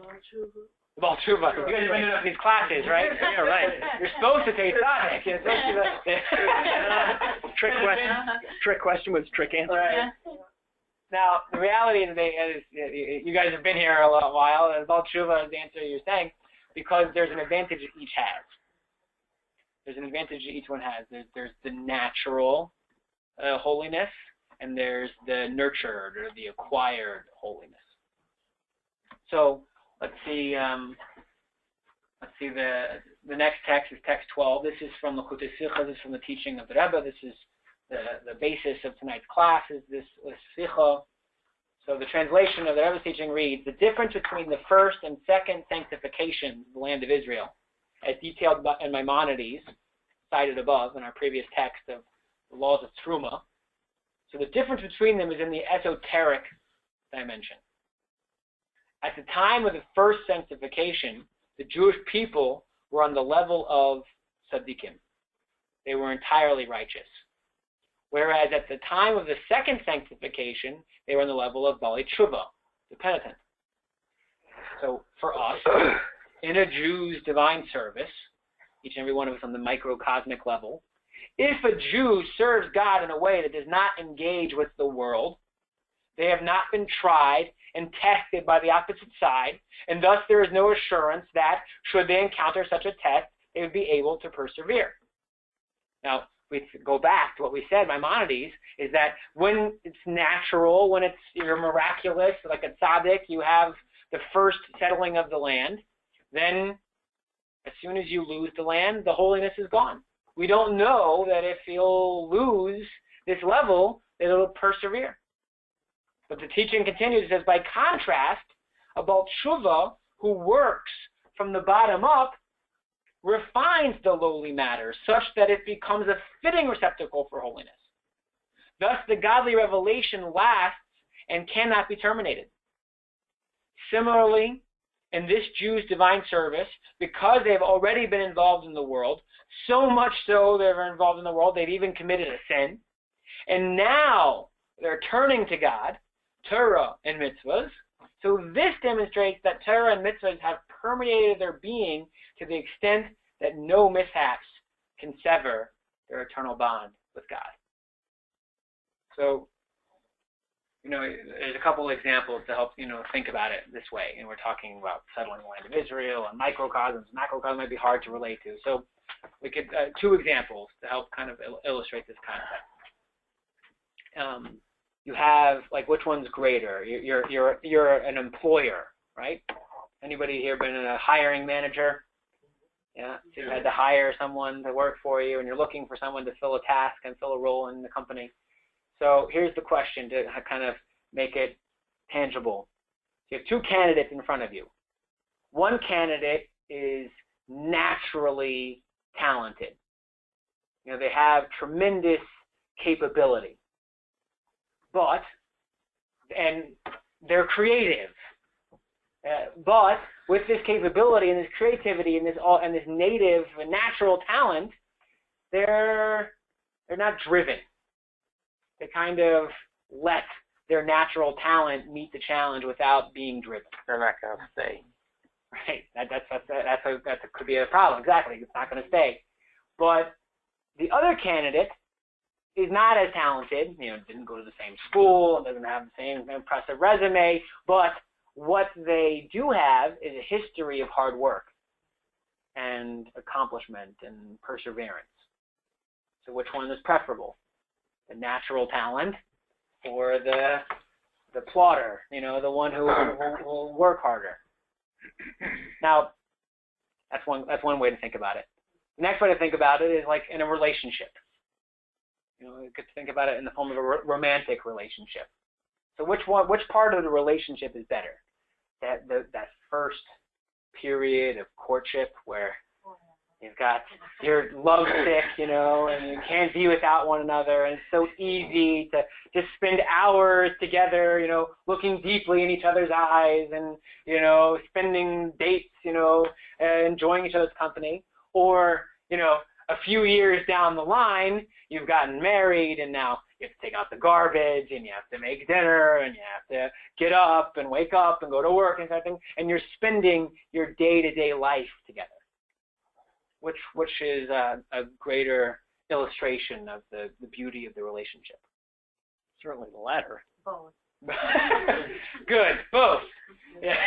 balei tshuva. You guys have been in these classes, right? Yeah, right. You're supposed to take tzaddik. Trick question was trick answer. Right. Now, the reality is, you guys have been here a while, and balei tshuva is the answer you're saying, because there's an advantage that each has. There's an advantage that each one has. There's the natural holiness, and there's the nurtured or the acquired holiness. So let's see. The next text is text 12. This is from the Sicha. This is from the teaching of the Rebbe. This is the basis of tonight's class. Is this Sicha? So the translation of the Rebbe's teaching reads: the difference between the first and second sanctification of the land of Israel, as detailed in Maimonides, cited above in our previous text of the laws of Truma. So the difference between them is in the esoteric dimension. At the time of the first sanctification, the Jewish people were on the level of tzaddikim. They were entirely righteous. Whereas at the time of the second sanctification, they were on the level of Bali Tshuva, the penitent. So for us, in a Jew's divine service, each and every one of us on the microcosmic level, if a Jew serves God in a way that does not engage with the world, they have not been tried and tested by the opposite side, and thus there is no assurance that, should they encounter such a test, they would be able to persevere. Now, we go back to what we said, Maimonides, is that when it's natural, when you're miraculous, like a tzaddik, you have the first settling of the land, then as soon as you lose the land, the holiness is gone. We don't know that if you'll lose this level, that it'll persevere. But the teaching continues. It says, by contrast, a Baal Tshuva who works from the bottom up refines the lowly matter such that it becomes a fitting receptacle for holiness. Thus, the godly revelation lasts and cannot be terminated. Similarly, in this Jew's divine service, because they've already been involved in the world, so much so they're involved in the world, they've even committed a sin, and now they're turning to God, Torah and mitzvahs. So this demonstrates that Torah and mitzvahs have permeated their being to the extent that no mishaps can sever their eternal bond with God. So, there's a couple of examples to help, think about it this way. And we're talking about settling the land of Israel and microcosms. Macrocosms might be hard to relate to. So we could, two examples to help kind of illustrate this concept. You have, which one's greater? You're an employer, right? Anybody here been a hiring manager? Yeah, so you had to hire someone to work for you, and you're looking for someone to fill a task and fill a role in the company. So here's the question to kind of make it tangible. You have two candidates in front of you. One candidate is naturally talented. They have tremendous capability. And they're creative. But with this capability and this creativity and this native and natural talent, they're not driven. They kind of let their natural talent meet the challenge without being driven. They're not going to stay. Right. That could be a problem. Exactly. It's not going to stay. But the other candidate is not as talented. Didn't go to the same school, doesn't have the same impressive resume. But what they do have is a history of hard work and accomplishment and perseverance. So which one is preferable? The natural talent or the plodder, the one who will work harder. Now, that's one way to think about it. The next way to think about it is like in a relationship. You could think about it in the form of a romantic relationship. So which part of the relationship is better? That first period of courtship where you're lovesick, and you can't be without one another, and it's so easy to just spend hours together, looking deeply in each other's eyes and, spending dates, enjoying each other's company. Or, a few years down the line, you've gotten married, and now you have to take out the garbage, and you have to make dinner, and you have to get up and wake up and go to work and something, and you're spending your day-to-day life together. Which is a greater illustration of the beauty of the relationship? Certainly the latter. Both. Good, both. Yeah.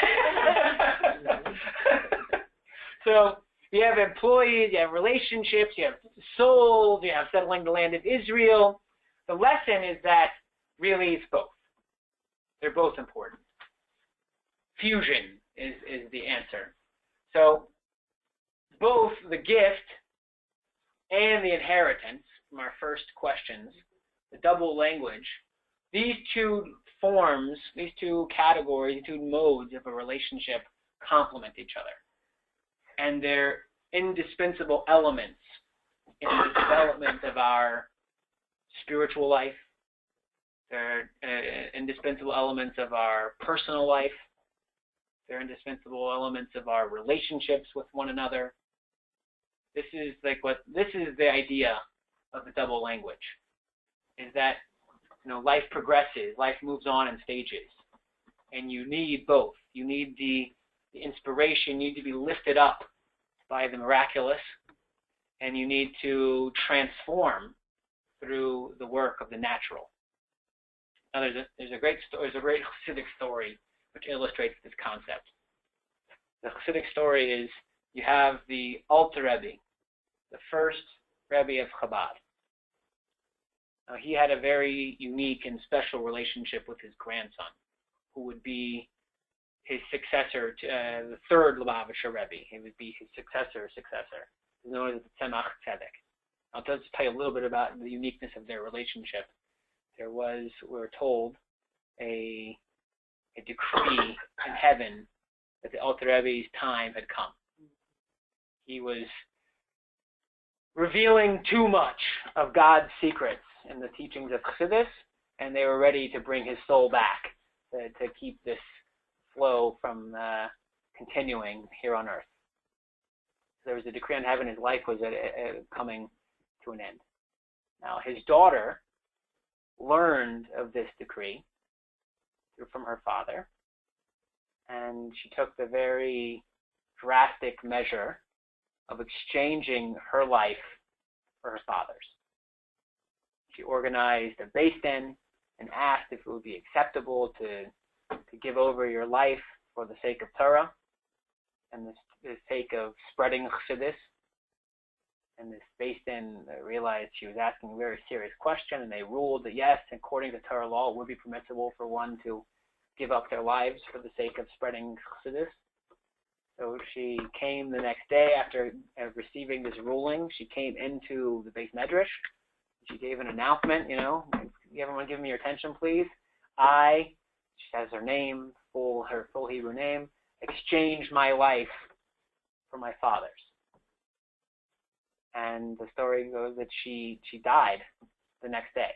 So You have employees, you have relationships, you have souls, you have settling the land of Israel. The lesson is that really it's both. They're both important. Fusion is the answer. So both the gift and the inheritance, from our first questions, the double language, these two forms, these two categories, two modes of a relationship complement each other. And they're indispensable elements in the development of our spiritual life. They're indispensable elements of our personal life. They're indispensable elements of our relationships with one another. This is the idea of the double language, is that life progresses, life moves on in stages, and you need both. You need the inspiration, you need to be lifted up by the miraculous, and you need to transform through the work of the natural. Now, there's a great Hasidic story which illustrates this concept. The Hasidic story is you have the Alter Rebbe, the first Rebbe of Chabad. Now, he had a very unique and special relationship with his grandson, who would be his successor, to the third Lubavitcher Rebbe. He would be his successor. He's known as the Tzemach Tzedek. I'll just tell you a little bit about the uniqueness of their relationship. There was, we're told, a decree in heaven that the Alter Rebbe's time had come. He was revealing too much of God's secrets in the teachings of Chassidus, and they were ready to bring his soul back to keep this flow from continuing here on earth. There was a decree in heaven, his life was coming to an end. Now, his daughter learned of this decree from her father, and she took the very drastic measure of exchanging her life for her father's. She organized a Beis Din and asked if it would be acceptable to give over your life for the sake of Torah and the sake of spreading Chassidus. And this Beis Din realized she was asking a very serious question, and they ruled that yes, according to Torah law, it would be permissible for one to give up their lives for the sake of spreading Chassidus. So she came the next day after receiving this ruling. She came into the Beis Medrash. She gave an announcement, everyone give me your attention, please. She says her name, her full Hebrew name, exchanged my life for my father's. And the story goes that she died the next day.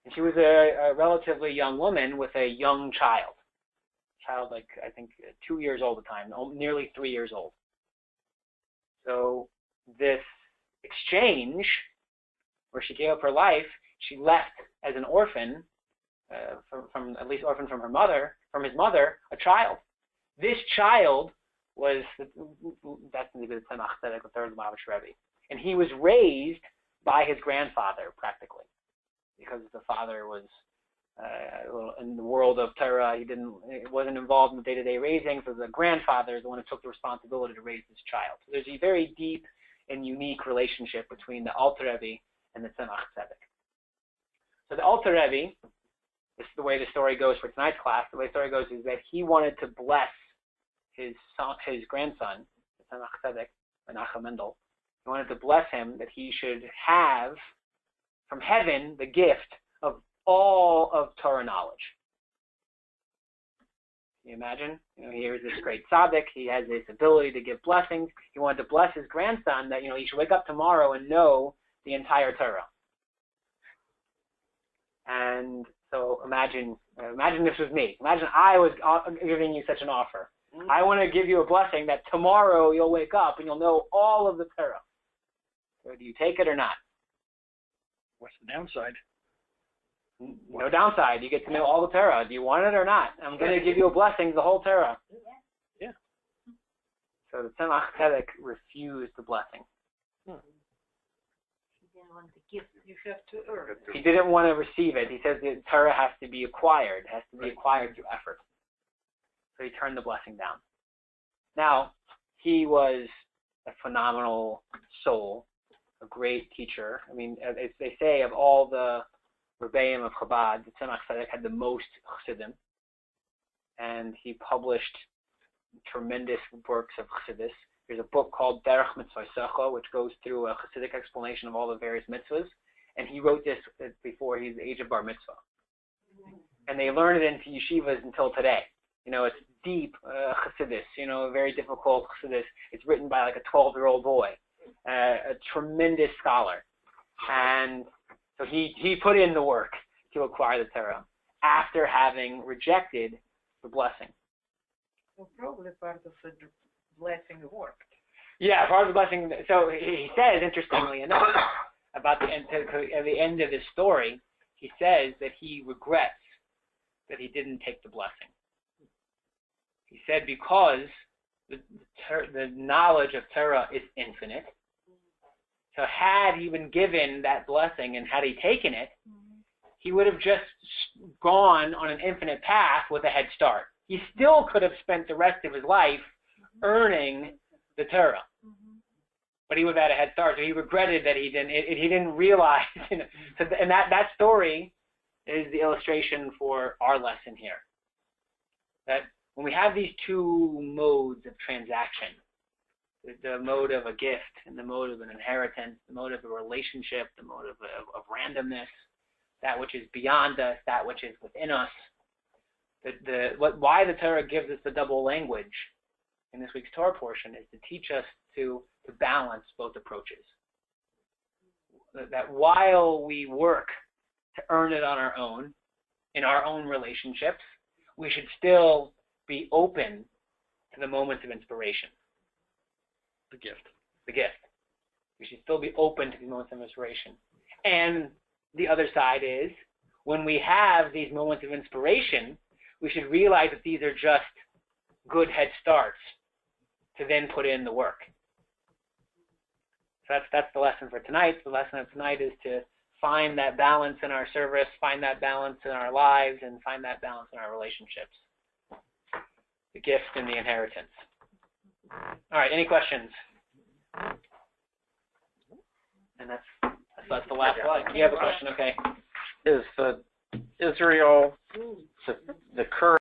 And she was a relatively young woman with a young child. Like, I think 2 years old at the time, nearly 3 years old. So this exchange, where she gave up her life, she left as an orphan, at least orphan from his mother, a child. This child was destined to be the Tzemach Tzedek, the third Lubavitcher Rebbe. And he was raised by his grandfather, practically, because the father was in the world of Torah. He wasn't involved in the day-to-day raising, so the grandfather is the one who took the responsibility to raise this child. So there's a very deep and unique relationship between the Alter Rebbe and the Tzemach Tzedek. So the Alter Rebbe, this is the way the story goes for tonight's class, the way the story goes is that he wanted to bless his grandson, Tzemach Tzedek, Menachem Mendel. He wanted to bless him that he should have from heaven the gift of all of Torah knowledge. Can you imagine? Here's this great tzaddik. He has this ability to give blessings. He wanted to bless his grandson that, he should wake up tomorrow and know the entire Torah. And so imagine this was me. Imagine I was giving you such an offer. I want to give you a blessing that tomorrow you'll wake up and you'll know all of the Torah. So do you take it or not? What's the downside? No downside. You get to know all the Torah. Do you want it or not? I'm going to give you a blessing, the whole Torah. Yeah. So the Tzemach Tzedek refused the blessing. He didn't want the gift. You have to earn. He didn't want to receive it. He says the Torah has to be acquired. It has to be acquired through effort. So he turned the blessing down. Now, he was a phenomenal soul, a great teacher. I mean, as they say, of all the Rebbeim of Chabad, the Tzemach Tzedek had the most Chassidim, and he published tremendous works of Chassidus. There's a book called Derech Mitzvah, which goes through a Chassidic explanation of all the various mitzvahs, and he wrote this before his age of Bar Mitzvah. And they learned it into yeshivas until today. You know, it's deep Chassidus, you know, a very difficult Chassidus. It's written by like a 12-year-old boy, a tremendous scholar. And so he put in the work to acquire the Torah after having rejected the blessing. Well, probably part of the blessing worked. Yeah, part of the blessing. So he says, interestingly enough, about at the end of his story, he says that he regrets that he didn't take the blessing. He said because the knowledge of Torah is infinite. So had he been given that blessing and had he taken it, he would have just gone on an infinite path with a head start. He still could have spent the rest of his life earning the Torah, but he would have had a head start. So he regretted that he didn't realize. You know, so and that story is the illustration for our lesson here. That when we have these two modes of transaction, the mode of a gift and the mode of an inheritance, the mode of a relationship, the mode of randomness, that which is beyond us, that which is within us, why the Torah gives us the double language in this week's Torah portion is to teach us to balance both approaches. That while we work to earn it on our own, in our own relationships, we should still be open to the moments of inspiration. The gift. The gift. We should still be open to the moments of inspiration. And the other side is, when we have these moments of inspiration, we should realize that these are just good head starts to then put in the work. So that's the lesson for tonight. The lesson of tonight is to find that balance in our service, find that balance in our lives, and find that balance in our relationships. The gift and the inheritance. All right, any questions? And that's the last slide. You have a question, okay. Is Israel the current